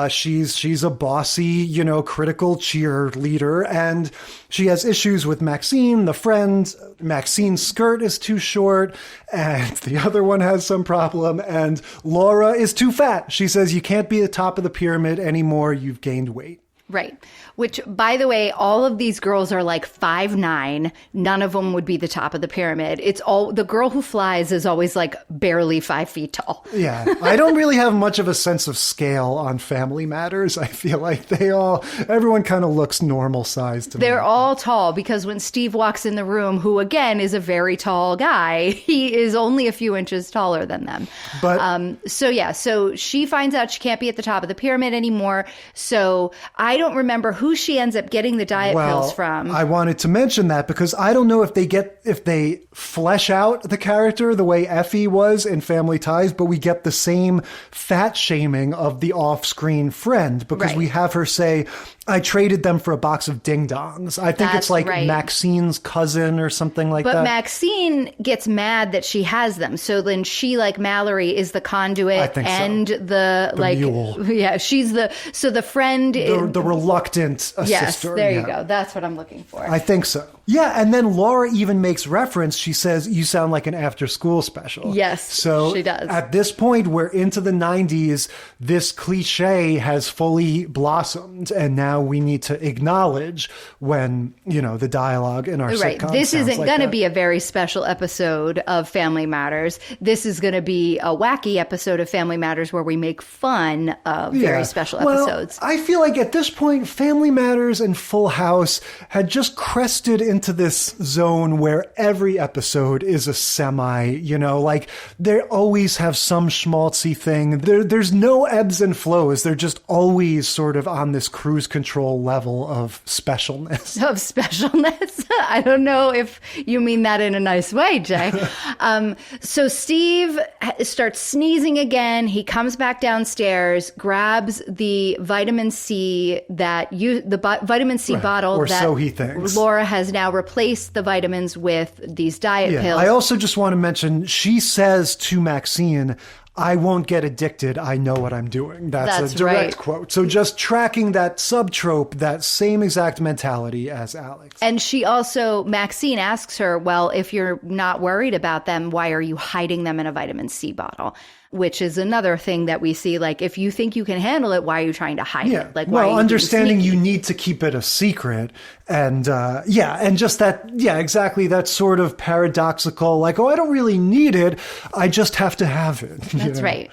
She's a bossy, critical cheerleader, and she has issues with Maxine, the friend. Maxine's skirt is too short, and the other one has some problem, and Laura is too fat. She says, you can't be the top of the pyramid anymore. You've gained weight. Right. Which, by the way, all of these girls are like 5'9". None of them would be the top of the pyramid. It's all the girl who flies is always like barely 5 feet tall. Yeah. I don't really have much of a sense of scale on Family Matters. I feel like everyone kind of looks normal sized to me. They're all tall because when Steve walks in the room, who again is a very tall guy, he is only a few inches taller than them. But so she finds out she can't be at the top of the pyramid anymore. So I don't remember who she ends up getting the diet pills from. I wanted to mention that because I don't know if they flesh out the character the way Effie was in Family Ties, but we get the same fat shaming of the off-screen friend because we have her say, I traded them for a box of ding-dongs. I think it's like Maxine's cousin or something like that. But Maxine gets mad that she has them. So then she, like Mallory, is the conduit and the mule. Yeah, she's the friend. The reluctant sister. Yes, there you go. That's what I'm looking for. I think so. Yeah, and then Laura even makes reference. She says, you sound like an after-school special. Yes, so she does. At this point, we're into the 90s. This cliche has fully blossomed, and now we need to acknowledge when, the dialogue in our sitcom This isn't like going to be a very special episode of Family Matters. This is going to be a wacky episode of Family Matters where we make fun of very special episodes. I feel like at this point, Family Matters and Full House had just crested into this zone where every episode is a semi, like they always have some schmaltzy thing. There's no ebbs and flows. They're just always sort of on this cruise control level of specialness. I don't know if you mean that in a nice way, Jay. So Steve starts sneezing again. He comes back downstairs, grabs the vitamin C vitamin C bottle or that so he thinks. Laura has now replaced the vitamins with these diet pills. I also just want to mention, she says to Maxine, I won't get addicted. I know what I'm doing. That's a direct quote. So just tracking that subtrope, that same exact mentality as Alex. And she also, Maxine asks her, well, if you're not worried about them, why are you hiding them in a vitamin C bottle? Which is another thing that we see. Like, if you think you can handle it, why are you trying to hide it? Like, why are you understanding you need to keep it a secret. And and just that, exactly. That sort of paradoxical, like, I don't really need it. I just have to have it. That's right.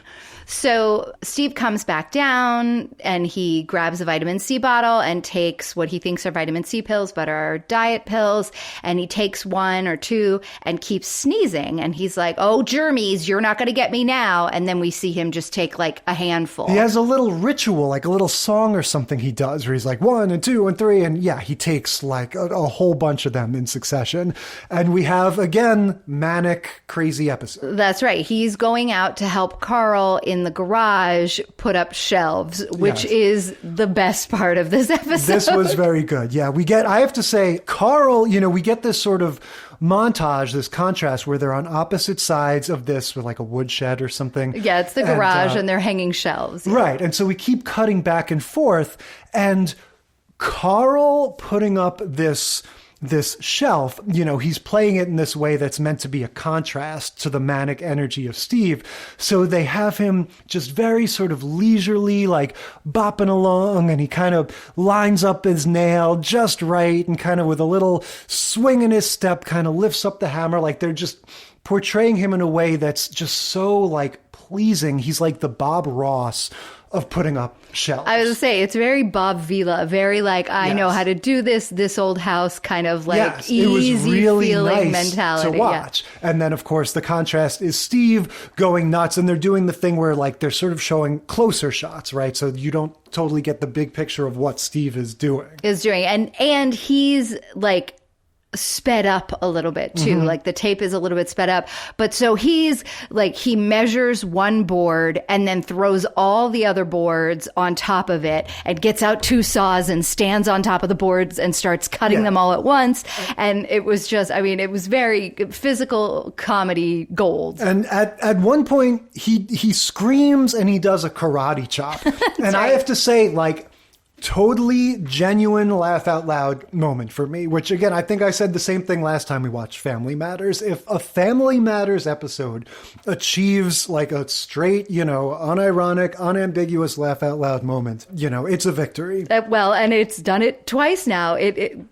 So Steve comes back down and he grabs a vitamin C bottle and takes what he thinks are vitamin C pills, but are diet pills. And he takes one or two and keeps sneezing. And he's like, oh, germies, you're not going to get me now. And then we see him just take like a handful. He has a little ritual, like a little song or something he does where he's like 1 and 2 and 3. And he takes like a whole bunch of them in succession. And we have, again, manic, crazy episode. That's right. He's going out to help Carl in in the garage put up shelves, which is the best part of this episode. This was very good. Yeah, I have to say, Carl, we get this sort of montage, this contrast where they're on opposite sides of this with like a woodshed or something. Yeah, it's the garage and they're hanging shelves. Yeah. Right. And so we keep cutting back and forth, and Carl putting up this shelf, he's playing it in this way that's meant to be a contrast to the manic energy of Steve. So they have him just very sort of leisurely, like bopping along, and he kind of lines up his nail just right, and kind of with a little swing in his step kind of lifts up the hammer. Like they're just portraying him in a way that's just so like pleasing. He's like the Bob Ross of putting up shelves. I was going to say, it's very Bob Vila, very like, I know how to do this old house kind of like easy it was really feeling nice mentality to watch. Yeah. And then of course the contrast is Steve going nuts, and they're doing the thing where like they're sort of showing closer shots, right? So you don't totally get the big picture of what Steve is doing. And he's like sped up a little bit too. Mm-hmm. Like the tape is a little bit sped up, but so he's like, he measures one board and then throws all the other boards on top of it and gets out 2 saws and stands on top of the boards and starts cutting them all at once. And it was just, it was very physical comedy gold. And at one point he screams and he does a karate chop. And right. I have to say, like, totally genuine laugh out loud moment for me, which again, I think I said the same thing last time we watched Family Matters. If a Family Matters episode achieves like a straight, unironic, unambiguous laugh out loud moment, it's a victory. And it's done it twice now.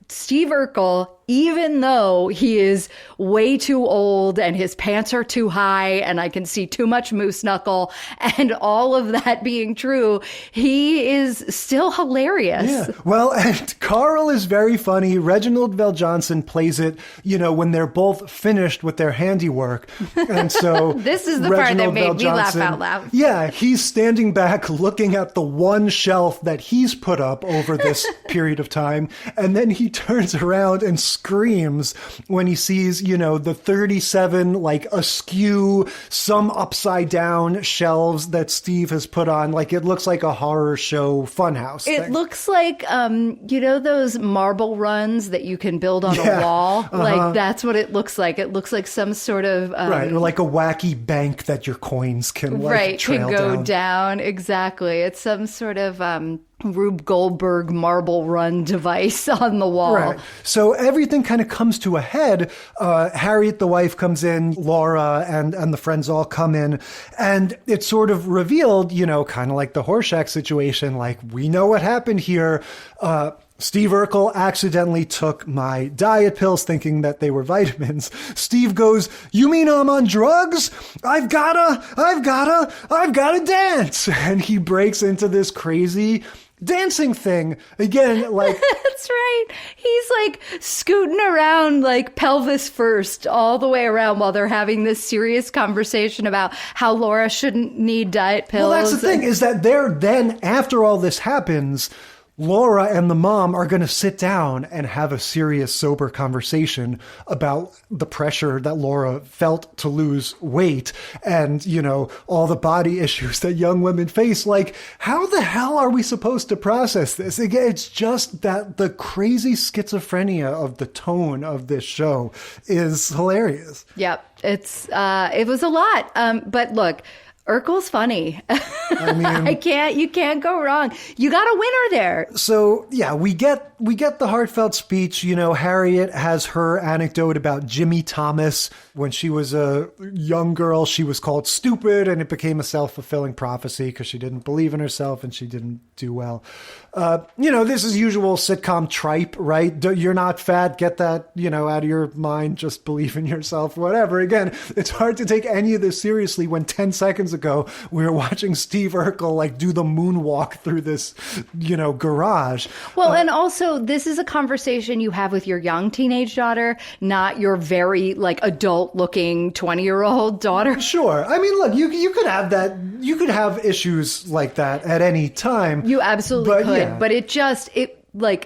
Steve Urkel, even though he is way too old and his pants are too high and I can see too much moose knuckle and all of that being true, he is still hilarious. Yeah. Well, and Carl is very funny. Reginald VelJohnson plays it, when they're both finished with their handiwork. And so this is the part that made me laugh out loud. Yeah, he's standing back looking at the one shelf that he's put up over this period of time. And then he turns around and screams when he sees, the 37 like askew, some upside down shelves that Steve has put on. Like it looks like a horror show funhouse thing. It looks like, those marble runs that you can build on a wall. Like that's what it looks like. It looks like some sort of right, or like a wacky bank that your coins can trail can go down. Exactly. It's some sort of Rube Goldberg marble run device on the wall. Right. So everything kind of comes to a head. Harriet, the wife, comes in, Laura and the friends all come in, and it's sort of revealed, kind of like the Horseshack situation, like we know what happened here. Steve Urkel accidentally took my diet pills thinking that they were vitamins. Steve goes, "You mean I'm on drugs? I've gotta dance." And he breaks into this crazy dancing thing again, like that's right. He's like scooting around like pelvis first all the way around while they're having this serious conversation about how Laura shouldn't need diet pills. Well, that's the thing, is that then after all this happens, Laura and the mom are going to sit down and have a serious, sober conversation about the pressure that Laura felt to lose weight and, all the body issues that young women face. Like, how the hell are we supposed to process this? Again, it's just that the crazy schizophrenia of the tone of this show is hilarious. Yep. It was a lot. But look, Urkel's funny. I mean, you can't go wrong. You got a winner there. So yeah, we get the heartfelt speech. Harriet has her anecdote about Jimmy Thomas. When she was a young girl, she was called stupid, and it became a self-fulfilling prophecy because she didn't believe in herself and she didn't do well. This is usual sitcom tripe, right? You're not fat. Get that, out of your mind. Just believe in yourself, whatever. Again, it's hard to take any of this seriously when 10 seconds ago we were watching Steve Urkel like do the moonwalk through this, garage. Well, and also this is a conversation you have with your young teenage daughter, not your very like adult looking 20-year-old daughter. Sure. I mean, look, you could have that. You could have issues like that at any time. You absolutely could. Yeah. But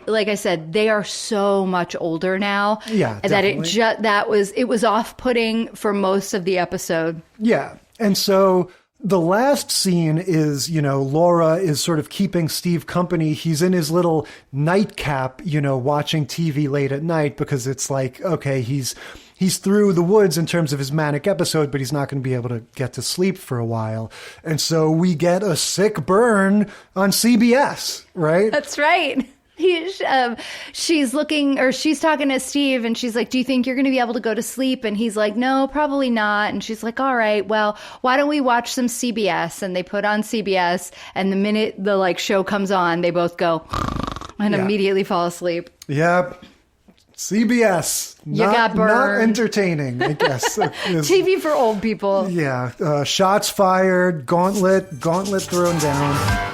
like I said, they are so much older now. Yeah, definitely. That it was off-putting for most of the episode. Yeah. And so The last scene is, Laura is sort of keeping Steve company. He's in his little nightcap, watching TV late at night because it's like, okay, he's through the woods in terms of his manic episode, but he's not going to be able to get to sleep for a while. And so we get a sick burn on CBS, right? That's right. She's talking to Steve and she's like, do you think you're going to be able to go to sleep? And he's like, no, probably not. And she's like, all right, well, why don't we watch some CBS? And they put on CBS, and the minute the show comes on, they both go and immediately fall asleep. Yep. CBS. You got burned. Not entertaining, I guess. TV for old people. Yeah. Shots fired, gauntlet thrown down.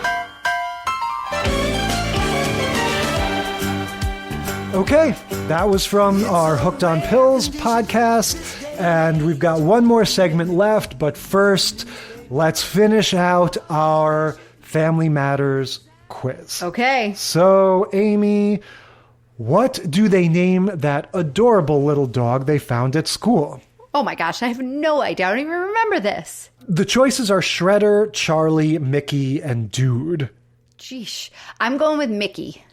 Okay, that was from our Hooked on Pills podcast, and we've got one more segment left, but first, let's finish out our Family Matters quiz. Okay. So, Amy, what do they name that adorable little dog they found at school? Oh my gosh, I have no idea. I don't even remember this. The choices are Shredder, Charlie, Mickey, and Dude. Sheesh. I'm going with Mickey.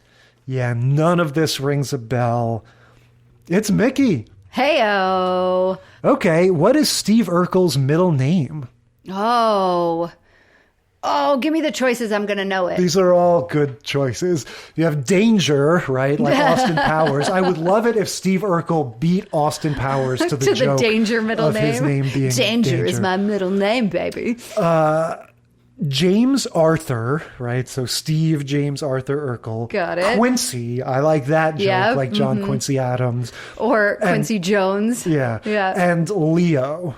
Yeah, none of this rings a bell. It's Mickey. Hey-o. Okay, what is Steve Urkel's middle name? Oh, give me the choices. I'm going to know it. These are all good choices. You have Danger, right? Like Austin Powers. I would love it if Steve Urkel beat Austin Powers to the joke the Danger middle of name. His name being Danger is my middle name, baby. James Arthur, right? So Steve James Arthur Urkel. Got it. Quincy, I like that joke, Yep. like John Quincy Adams. Or Quincy Jones. Yeah. And Leo.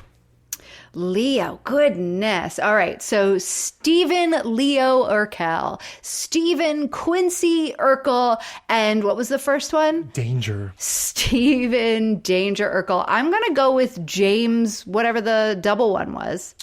Leo, goodness. All right, so Stephen Leo Urkel, Stephen Quincy Urkel, and what was the first one? Danger. Stephen Danger Urkel. I'm going to go with James, whatever the double one was.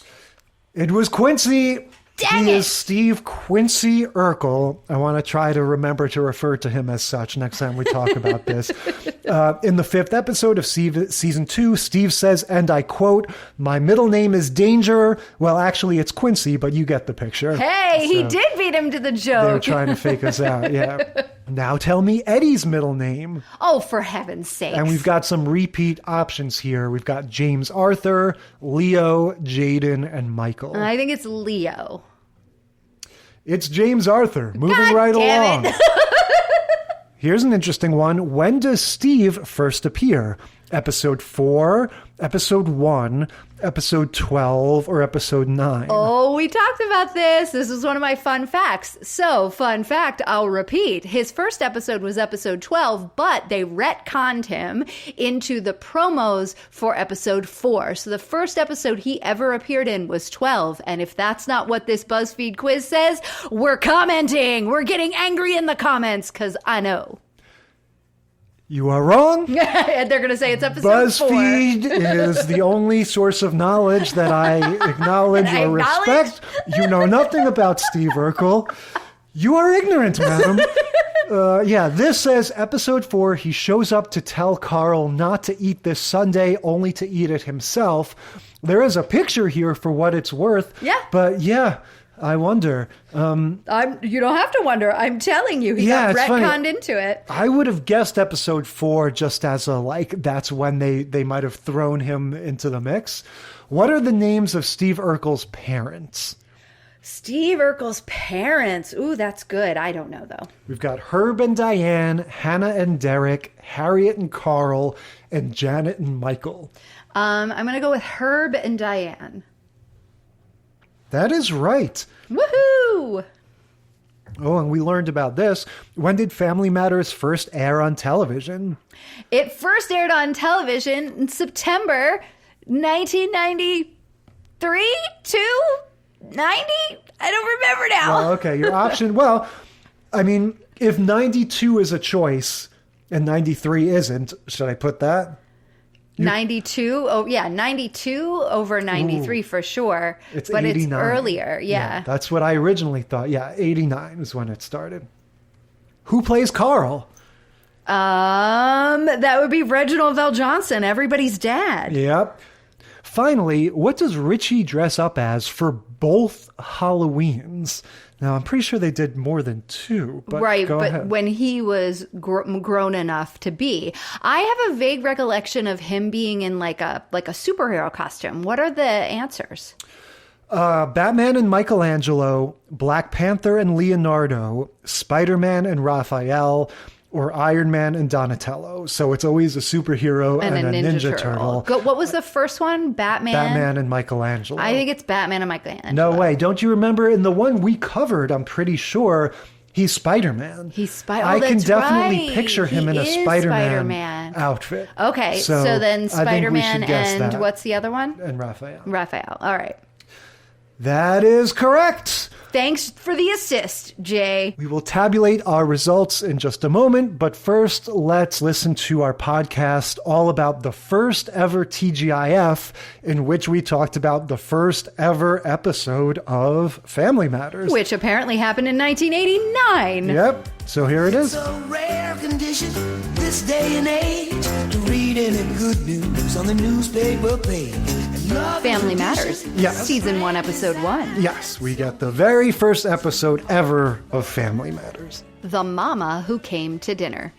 It was Quincy. Dang he it. is Steve Quincy Urkel. I want to try to remember to refer to him as such next time we talk about this. In the 5th episode of season 2, Steve says, and I quote, "My middle name is Danger." Well, actually, it's Quincy, but you get the picture. Hey, he did beat him to the joke. They were trying to fake us out, yeah. Now tell me Eddie's middle name. Oh, for heaven's sake. And we've got some repeat options here. We've got James Arthur, Leo, Jaden, and Michael. I think it's Leo. It's James Arthur. Moving right damn along. Here's an interesting one. When does Steve first appear? Episode 4, Episode 1, Episode 12, or Episode 9? Oh, we talked about this. This is one of my fun facts. So, fun fact, I'll repeat. His first episode was episode 12, but they retconned him into the promos for episode 4. So the first episode he ever appeared in was 12. And if that's not what this BuzzFeed quiz says, we're commenting. We're getting angry in the comments because I know. You are wrong. And they're going to say it's episode BuzzFeed 4. is the only source of knowledge that I acknowledge or respect. You know nothing about Steve Urkel. You are ignorant, madam. This says episode 4, he shows up to tell Carl not to eat this sundae, only to eat it himself. There is a picture here for what it's worth. Yeah. But yeah, I wonder. You don't have to wonder. I'm telling you, he got retconned into it. I would have guessed episode 4 just as that's when they might have thrown him into the mix. What are the names of Steve Urkel's parents? Steve Urkel's parents. Ooh, that's good. I don't know, though. We've got Herb and Diane, Hannah and Derek, Harriet and Carl, and Janet and Michael. I'm going to go with Herb and Diane. That is right. Woohoo! Oh, and we learned about this. When did Family Matters first air on television? It first aired on television in September 1993? 90? I don't remember now. Well, okay, your option. Well, I mean, if 92 is a choice and 93 isn't, should I put that? 92? Oh, yeah, 92 over 93 for sure. It's but 89. It's earlier, yeah. That's what I originally thought. Yeah, 89 is when it started. Who plays Carl? That would be Reginald Vell Johnson, everybody's dad. Yep. Finally, what does Richie dress up as for both Halloweens? Now, I'm pretty sure they did more than 2, but right, go but ahead. when he was grown enough to be. I have a vague recollection of him being in like a superhero costume. What are the answers? Batman and Michelangelo, Black Panther and Leonardo, Spider-Man and Raphael, or Iron Man and Donatello. So it's always a superhero and a Ninja Turtle. What was the first one? Batman and Michelangelo. I think it's Batman and Michelangelo. No way. Don't you remember in the one we covered, I'm pretty sure, he's Spider-Man. I can definitely picture him in a Spider-Man outfit. Okay, so then Spider-Man and what's the other one? And Raphael. Raphael. All right. That is correct. Thanks for the assist, Jay. We will tabulate our results in just a moment, but first let's listen to our podcast all about the first ever TGIF, in which we talked about the first ever episode of Family Matters. Which apparently happened in 1989. Yep, so here it is. It's a rare condition this day and age to read any good news on the newspaper page. Family Matters. Yes. Season 1, Episode 1. Yes, we get the very first episode ever of Family Matters. The Mama Who Came to Dinner.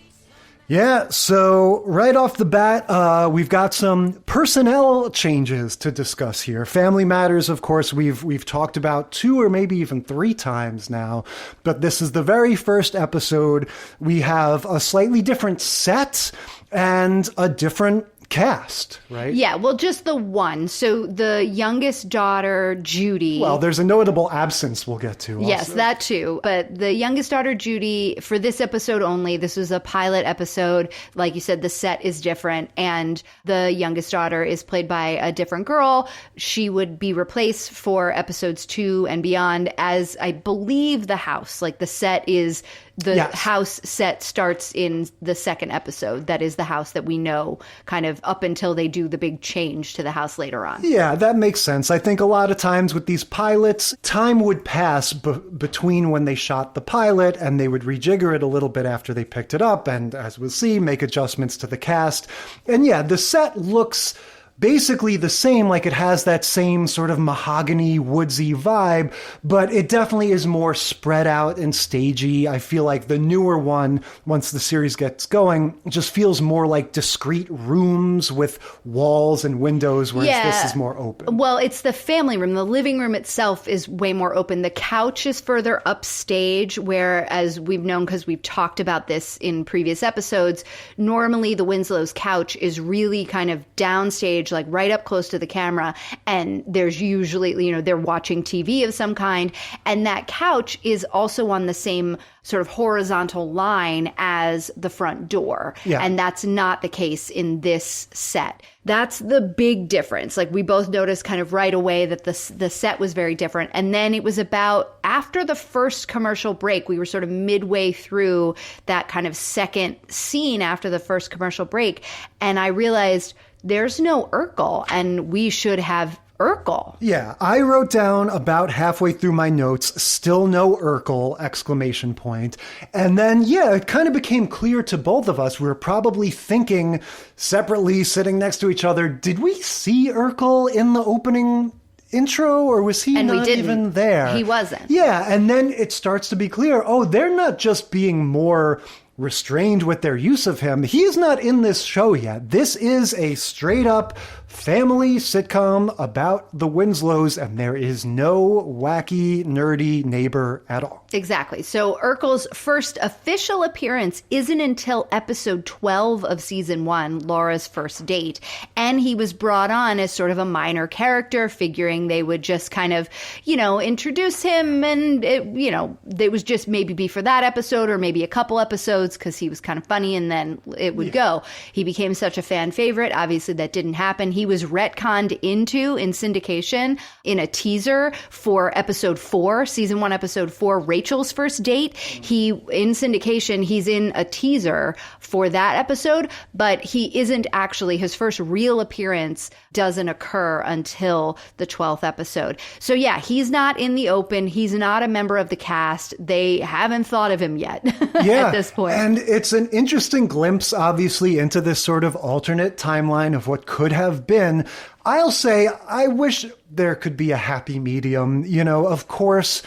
Yeah, so right off the bat, we've got some personnel changes to discuss here. Family Matters, of course, we've talked about 2 or maybe even 3 times now, but this is the very first episode. We have a slightly different set and a different cast, right? Yeah, well, just the one. So the youngest daughter, Judy. Well, there's a notable absence we'll get to. Yes, also. that too. But the youngest daughter, Judy, for this episode only, this was a pilot episode. Like you said, the set is different. And the youngest daughter is played by a different girl. She would be replaced for episodes 2 and beyond as, I believe, the house. Like the set is... The house set starts in the second episode. That is the house that we know kind of up until they do the big change to the house later on. Yeah, that makes sense. I think a lot of times with these pilots, time would pass between when they shot the pilot and they would rejigger it a little bit after they picked it up and, as we'll see, make adjustments to the cast. And yeah, the set looks basically the same, like it has that same sort of mahogany, woodsy vibe, but it definitely is more spread out and stagey. I feel like the newer one, once the series gets going, just feels more like discrete rooms with walls and windows, whereas this is more open. Well, it's the family room. The living room itself is way more open. The couch is further upstage, where, as we've known because we've talked about this in previous episodes, normally the Winslows couch is really kind of downstage, like right up close to the camera, and there's usually, they're watching TV of some kind, and that couch is also on the same sort of horizontal line as the front door. Yeah. And that's not the case in this set. That's the big difference. Like we both noticed kind of right away that the set was very different. And then it was about after the first commercial break, we were sort of midway through that kind of second scene after the first commercial break. And I realized there's no Urkel, and we should have Urkel. Yeah, I wrote down about halfway through my notes, still no Urkel, exclamation point. And then, yeah, it kind of became clear to both of us. We were probably thinking separately, sitting next to each other, did we see Urkel in the opening intro, or was he not even there? He wasn't. Yeah, and then it starts to be clear, oh, they're not just being more restrained with their use of him. He's not in this show yet. This is a straight up family sitcom about the Winslows, and there is no wacky, nerdy neighbor at all. Exactly. So Urkel's first official appearance isn't until episode 12 of season 1, Laura's First Date. And he was brought on as sort of a minor character, figuring they would just kind of, introduce him, and it was just maybe be for that episode or maybe a couple episodes because he was kind of funny, and then it would go. He became such a fan favorite. Obviously, that didn't happen. He was retconned into in syndication in a teaser for episode 4, season 1, episode 4, Rachel's First Date. In syndication, he's in a teaser for that episode, but he isn't actually, his first real appearance doesn't occur until the 12th episode. So yeah, he's not in the open. He's not a member of the cast. They haven't thought of him yet at this point. And it's an interesting glimpse, obviously, into this sort of alternate timeline of what could have been. I'll say, I wish there could be a happy medium. You know, of course,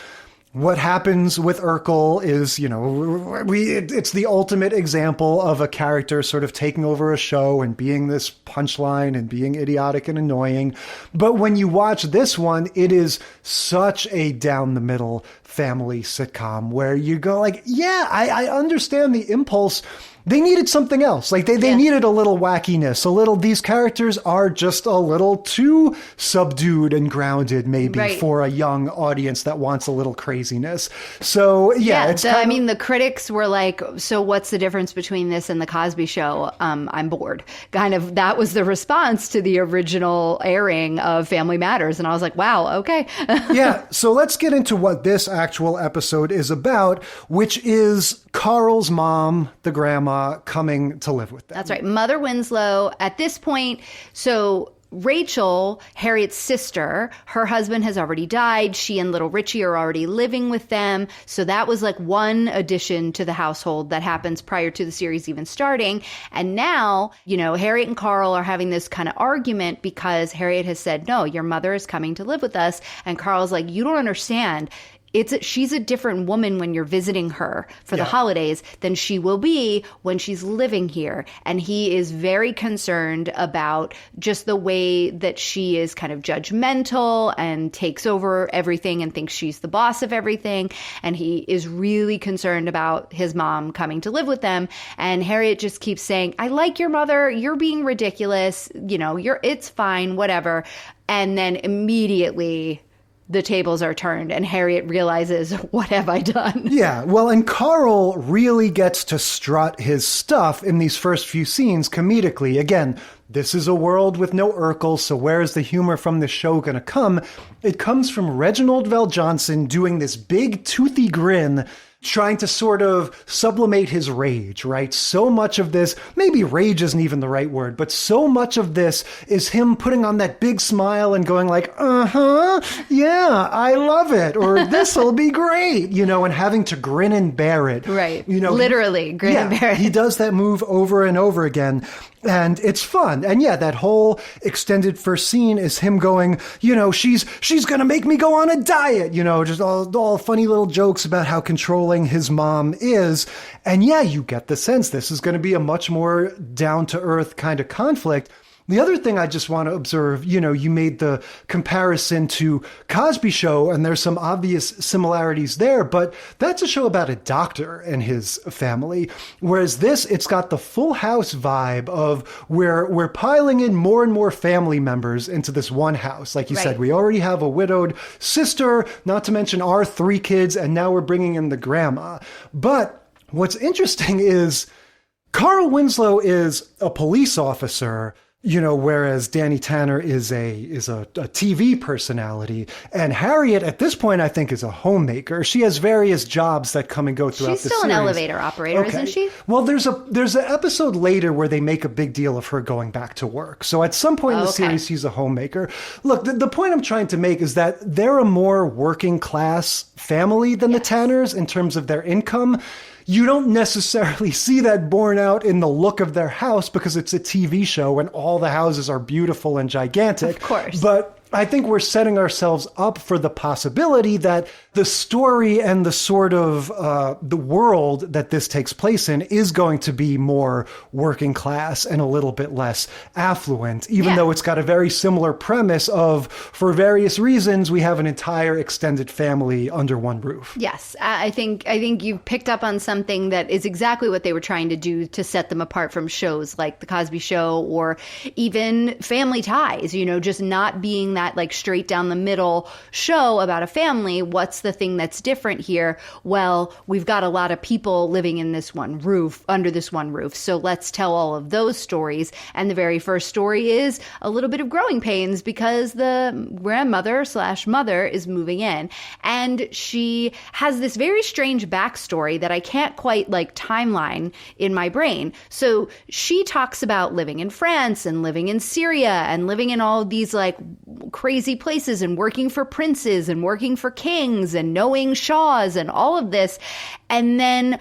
what happens with Urkel is, you know, it's the ultimate example of a character sort of taking over a show and being this punchline and being idiotic and annoying. But when you watch this one, it is such a down the middle family sitcom where you go like, yeah, I understand the impulse. They needed something else. Like they needed a little wackiness, a little, these characters are just a little too subdued and grounded maybe for a young audience that wants a little craziness. So it's I mean, the critics were like, so what's the difference between this and the Cosby Show? I'm bored. Kind of, that was the response to the original airing of Family Matters. And I was like, wow, okay. Yeah. So let's get into what this actual episode is about, which is Carl's mom, the grandma, coming to live with them. That's right. Mother Winslow, at this point, so Rachel, Harriet's sister, her husband has already died. She and little Richie are already living with them. So that was like one addition to the household that happens prior to the series even starting. And now, you know, Harriet and Carl are having this kind of argument because Harriet has said, no, your mother is coming to live with us. And Carl's like, you don't understand. She's a different woman when you're visiting her for the holidays than she will be when she's living here. And he is very concerned about just the way that she is kind of judgmental and takes over everything and thinks she's the boss of everything. And he is really concerned about his mom coming to live with them. And Harriet just keeps saying, I like your mother. You're being ridiculous. You know, it's fine, whatever. And then immediately the tables are turned and Harriet realizes, what have I done? Yeah, well, and Carl really gets to strut his stuff in these first few scenes comedically. Again, this is a world with no Urkel, so where is the humor from the show going to come? It comes from Reginald VelJohnson doing this big toothy grin, trying to sort of sublimate his rage, right? So much of this, maybe rage isn't even the right word, but so much of this is him putting on that big smile and going like, yeah, I love it, or this'll be great, you know, and having to grin and bear it. Right. You know, literally grin and bear it. He does that move over and over again. And it's fun. And yeah, that whole extended first scene is him going, you know, she's going to make me go on a diet, you know, just all funny little jokes about how controlling his mom is. And yeah, you get the sense this is going to be a much more down to earth kind of conflict. The other thing I just want to observe, you know, you made the comparison to Cosby Show, and there's some obvious similarities there, but that's a show about a doctor and his family. Whereas this, it's got the Full House vibe of where we're piling in more and more family members into this one house. Like you said, we already have a widowed sister, not to mention our 3 kids, and now we're bringing in the grandma. But what's interesting is Carl Winslow is a police officer, you know, whereas Danny Tanner is a TV personality. And Harriet, at this point, I think, is a homemaker. She has various jobs that come and go throughout the series. She's still an elevator operator, isn't she? Well, there's an episode later where they make a big deal of her going back to work. So at some point in the series, she's a homemaker. Look, the point I'm trying to make is that they're a more working class family than the Tanners in terms of their income. You don't necessarily see that borne out in the look of their house because it's a TV show and all the houses are beautiful and gigantic. Of course. But I think we're setting ourselves up for the possibility that the story and the sort of the world that this takes place in is going to be more working class and a little bit less affluent, even though it's got a very similar premise of, for various reasons, we have an entire extended family under one roof. Yes, I think you've picked up on something that is exactly what they were trying to do to set them apart from shows like The Cosby Show or even Family Ties, you know, just not being that like straight down the middle show about a family. What's the thing that's different here? Well, we've got a lot of people living in this one roof, under this one roof. So let's tell all of those stories. And the very first story is a little bit of growing pains because the grandmother/mother is moving in. And she has this very strange backstory that I can't quite like timeline in my brain. So she talks about living in France and living in Syria and living in all of these like crazy places and working for princes and working for kings and knowing Shaws and all of this. And then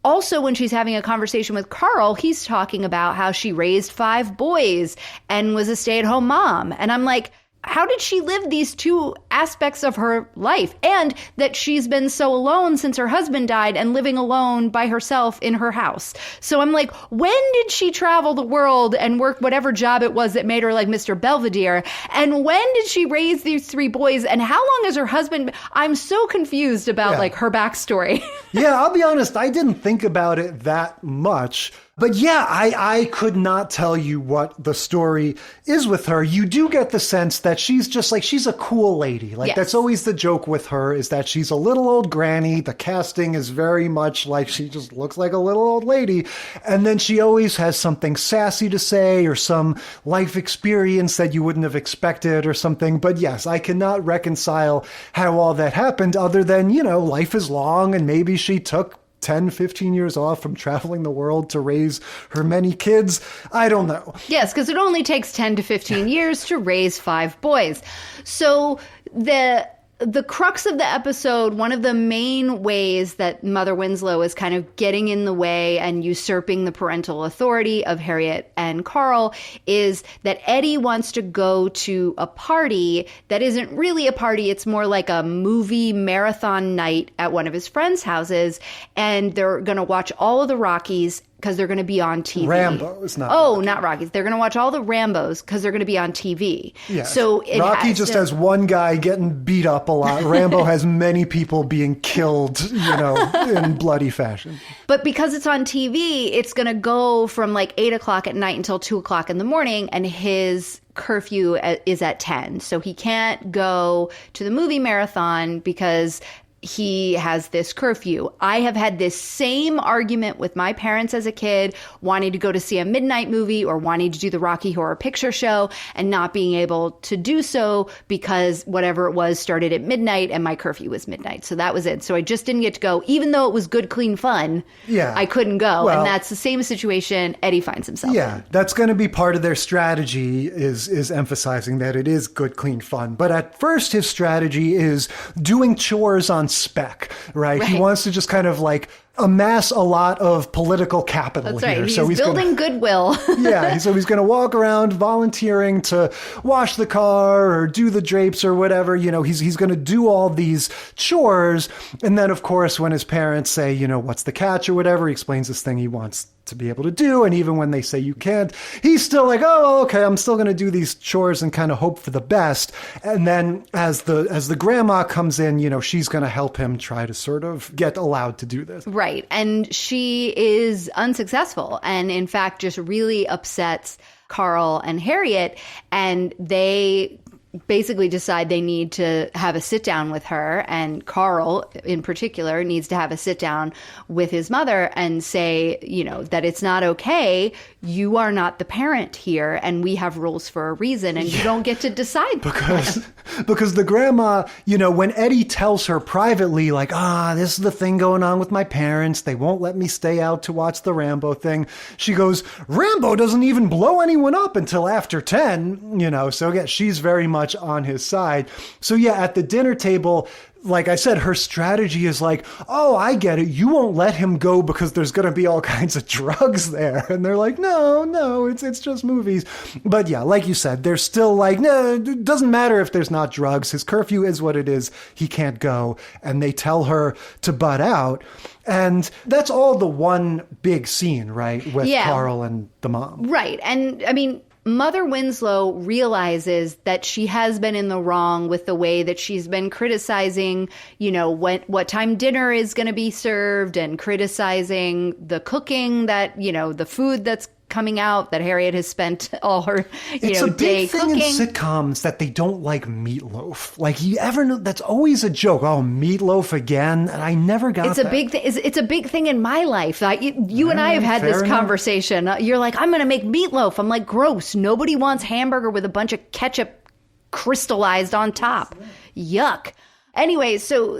also, when she's having a conversation with Carl, he's talking about how she raised 5 boys and was a stay-at-home mom. And I'm like, how did she live these two aspects of her life? And that she's been so alone since her husband died and living alone by herself in her house. So I'm like, when did she travel the world and work whatever job it was that made her like Mr. Belvedere? And when did she raise these 3 boys? And how long has her husband? I'm so confused about like her backstory. Yeah, I'll be honest. I didn't think about it that much. But yeah, I could not tell you what the story is with her. You do get the sense that she's just like, she's a cool lady. Like, that's always the joke with her, is that she's a little old granny. The casting is very much like she just looks like a little old lady. And then she always has something sassy to say or some life experience that you wouldn't have expected or something. But yes, I cannot reconcile how all that happened other than, you know, life is long and maybe she took 10, 15 years off from traveling the world to raise her many kids. I don't know. Yes, because it only takes 10 to 15 years to raise 5 boys. So the crux of the episode, one of the main ways that Mother Winslow is kind of getting in the way and usurping the parental authority of Harriet and Carl, is that Eddie wants to go to a party that isn't really a party. It's more like a movie marathon night at one of his friends' houses. And they're going to watch all of the Rockies because they're going to be on TV. Rambos, not Rocky. Not Rockies. They're going to watch all the Rambos because they're going to be on TV. Yes. So Rocky just has one guy getting beat up a lot. Rambo has many people being killed, you know, in bloody fashion. But because it's on TV, it's going to go from like 8 o'clock at night until 2 o'clock in the morning, and his curfew is at 10. So he can't go to the movie marathon because he has this curfew. I have had this same argument with my parents as a kid, wanting to go to see a midnight movie or wanting to do the Rocky Horror Picture Show and not being able to do so because whatever it was started at midnight and my curfew was midnight. So that was it. So I just didn't get to go, even though it was good, clean fun. Yeah, I couldn't go. Well, and that's the same situation Eddie finds himself in. That's going to be part of their strategy, is emphasizing that it is good, clean fun. But at first, his strategy is doing chores on spec, right? He wants to just kind of like amass a lot of political capital. That's right. Here. He's So he's building goodwill. So he's going to walk around volunteering to wash the car or do the drapes or whatever. You know, he's going to do all these chores. And then, of course, when his parents say, you know, what's the catch or whatever, he explains this thing he wants to be able to do. And even when they say you can't, he's still like, oh, okay, I'm still going to do these chores and kind of hope for the best. And then as the grandma comes in, you know, she's going to help him try to sort of get allowed to do this. Right. And she is unsuccessful and, in fact, just really upsets Carl and Harriet. And they basically decide they need to have a sit down with her. And Carl, in particular, needs to have a sit down with his mother and say, you know, that it's not okay. You are not the parent here, and we have rules for a reason, and you don't get to decide. Because the grandma, you know, when Eddie tells her privately, like, this is the thing going on with my parents. They won't let me stay out to watch the Rambo thing. She goes, Rambo doesn't even blow anyone up until after 10, you know. So yeah, she's very much on his side. So yeah, at the dinner table, like I said, her strategy is like, oh, I get it. You won't let him go because there's going to be all kinds of drugs there. And they're like, no, it's just movies. But yeah, like you said, they're still like, no, it doesn't matter if there's not drugs. His curfew is what it is. He can't go. And they tell her to butt out. And that's all the one big scene, right? With Carl and the mom. Right. And I mean, Mother Winslow realizes that she has been in the wrong with the way that she's been criticizing, you know, what time dinner is going to be served and criticizing the cooking that, you know, the food that's coming out that Harriet has spent all her, it's a big day thing cooking. In sitcoms that they don't like meatloaf. Like, you ever know, that's always a joke. Oh, meatloaf again? And I never got It's a big thing. It's a big thing in my life. You and I have had this conversation. You're like, I'm going to make meatloaf. I'm like, gross. Nobody wants hamburger with a bunch of ketchup crystallized on top. Yuck. Anyway, so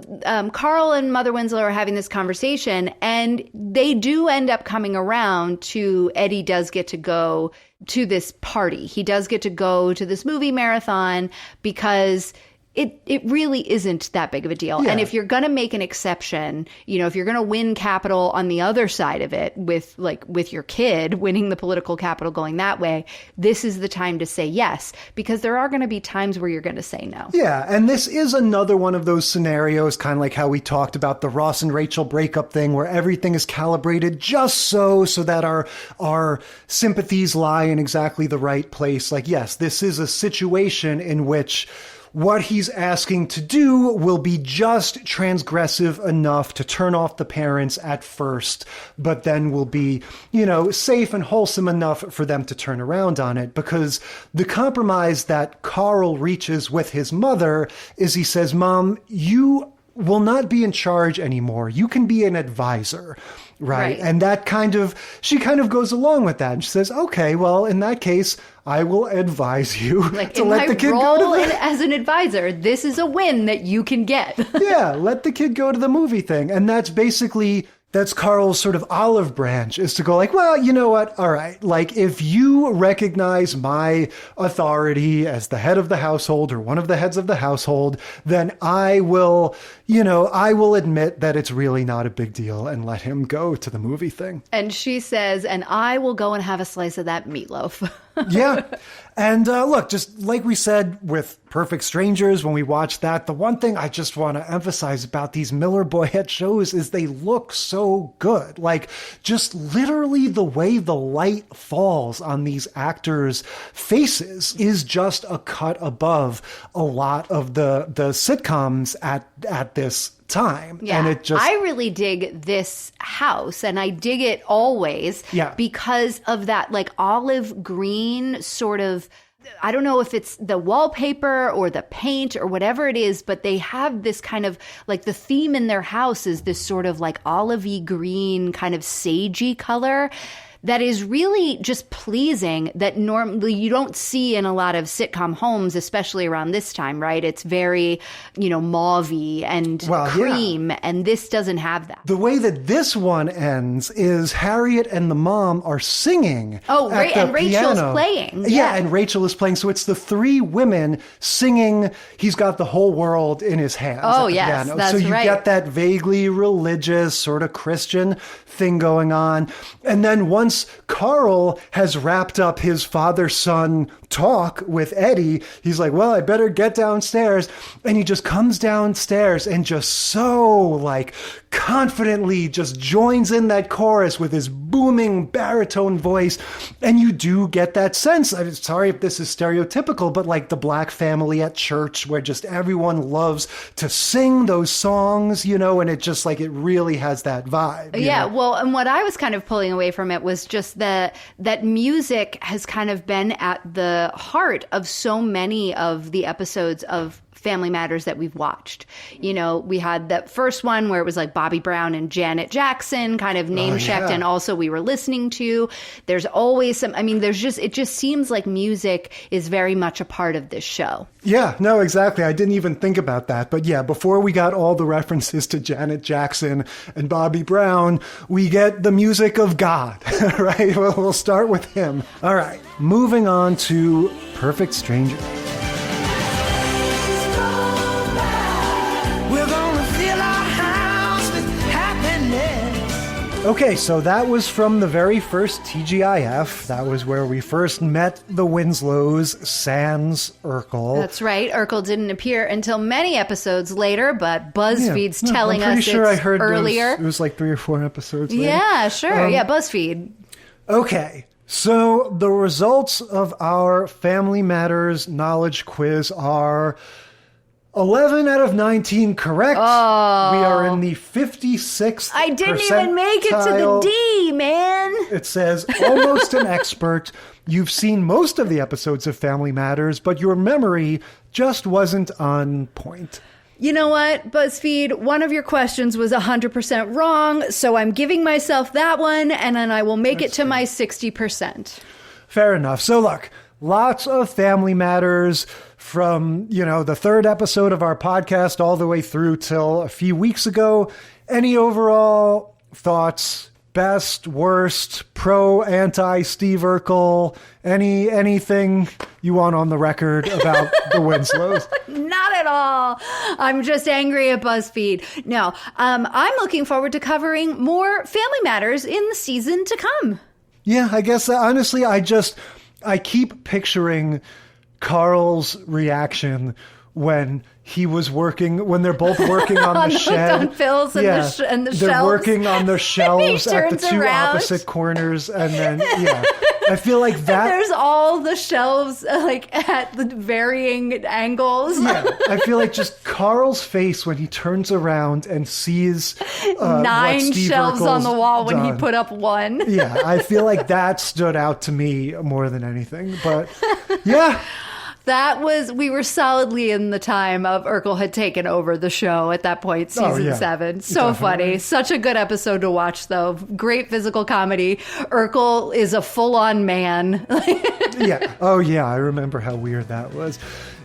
Carl and Mother Winslow are having this conversation, and they do end up coming around to Eddie does get to go to this party. He does get to go to this movie marathon because it really isn't that big of a deal. Yeah. And if you're going to make an exception, if you're going to win capital on the other side of it with your kid winning the political capital going that way, this is the time to say yes, because there are going to be times where you're going to say no. Yeah, and this is another one of those scenarios, kind of like how we talked about the Ross and Rachel breakup thing, where everything is calibrated just so that our sympathies lie in exactly the right place. Like, yes, this is a situation in which what he's asking to do will be just transgressive enough to turn off the parents at first, but then will be, safe and wholesome enough for them to turn around on it. Because the compromise that Carl reaches with his mother is he says, Mom, you will not be in charge anymore. You can be an advisor. Right. And she kind of goes along with that. And she says, okay, well, in that case, I will advise you to let the kid go to as an advisor, this is a win that you can get. Yeah, let the kid go to the movie thing. And that's Carl's sort of olive branch, is to go like, well, you know what? All right. Like, if you recognize my authority as the head of the household or one of the heads of the household, then I will admit that it's really not a big deal and let him go to the movie thing. And she says, and I will go and have a slice of that meatloaf. Yeah. And look, just like we said with Perfect Strangers, when we watched that, the one thing I just want to emphasize about these Miller Boyette shows is they look so good. Like, just literally the way the light falls on these actors' faces is just a cut above a lot of the sitcoms at this time. Yeah, and I really dig this house, and I dig it always because of that like olive green sort of, I don't know if it's the wallpaper or the paint or whatever it is, but they have this kind of like the theme in their house is this sort of like olivey green kind of sagey color that is really just pleasing, that normally you don't see in a lot of sitcom homes, especially around this time, right? It's very, mauve-y and cream, and this doesn't have that. The way that this one ends is Harriet and the mom are singing. Oh, right, and Rachel's piano. playing. Yeah, and Rachel is playing. So it's the three women singing He's Got the Whole World in His Hands. Oh, yes, piano. that's So you right. get that vaguely religious, sort of Christian thing going on. And then once Carl has wrapped up his father-son talk with Eddie, he's like, well, I better get downstairs. And he just comes downstairs and just so like confidently just joins in that chorus with his booming baritone voice. And you do get that sense. I'm sorry if this is stereotypical, but like the black family at church where just everyone loves to sing those songs, and it just like, it really has that vibe. Yeah. Well, and what I was kind of pulling away from it was just that music has kind of been at the heart of so many of the episodes of Family Matters that we've watched. We had that first one where it was like Bobby Brown and Janet Jackson kind of name-checked, and also we were listening to. There's always it just seems like music is very much a part of this show. Yeah, no, exactly. I didn't even think about that. But yeah, before we got all the references to Janet Jackson and Bobby Brown, we get the music of God, right? We'll start with him. All right, moving on to Perfect Stranger. Okay, so that was from the very first TGIF. That was where we first met the Winslows, sans Urkel. That's right. Urkel didn't appear until many episodes later, but BuzzFeed's telling us sure it's I heard earlier. It was like 3 or 4 episodes later. Yeah, sure. BuzzFeed. Okay, so the results of our Family Matters knowledge quiz are 11 out of 19 correct. Oh. We are in the 56th I didn't even make it to the D, man. It says, almost an expert. You've seen most of the episodes of Family Matters, but your memory just wasn't on point. You know what, BuzzFeed? One of your questions was 100% wrong, so I'm giving myself that one, and then I will make it to my 60%. Fair enough. So look, lots of Family Matters from, the third episode of our podcast all the way through till a few weeks ago. Any overall thoughts, best, worst, pro, anti, Steve Urkel, anything you want on the record about the Winslows? Not at all. I'm just angry at BuzzFeed. No, I'm looking forward to covering more Family Matters in the season to come. Yeah, I guess honestly, I keep picturing Carl's reaction when they're both working on the shed. On Phil's and the they're shelves. working on the shelves at the turns two around. opposite corners, and then I feel like that. There's all the shelves like at the varying angles. Yeah, I feel like just Carl's face when he turns around and sees 9 shelves on the wall when he done. put up one. Yeah, I feel like that stood out to me more than anything. But yeah. We were solidly in the time of Urkel had taken over the show at that point, season 7. So Definitely. funny. Such a good episode to watch, though. Great physical comedy. Urkel is a full-on man. Yeah. Oh, yeah. I remember how weird that was.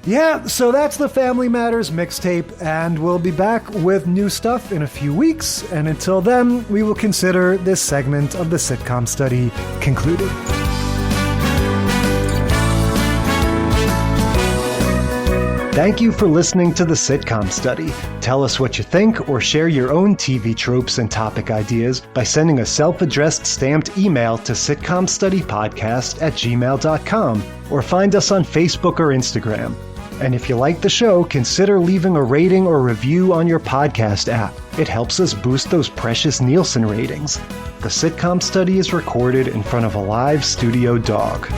Yeah, so that's the Family Matters mixtape, and we'll be back with new stuff in a few weeks. And until then, we will consider this segment of the sitcom study concluded. Thank you for listening to the Sitcom Study. Tell us what you think or share your own TV tropes and topic ideas by sending a self-addressed stamped email to sitcomstudypodcast@gmail.com or find us on Facebook or Instagram. And if you like the show, consider leaving a rating or review on your podcast app. It helps us boost those precious Nielsen ratings. The Sitcom Study is recorded in front of a live studio dog.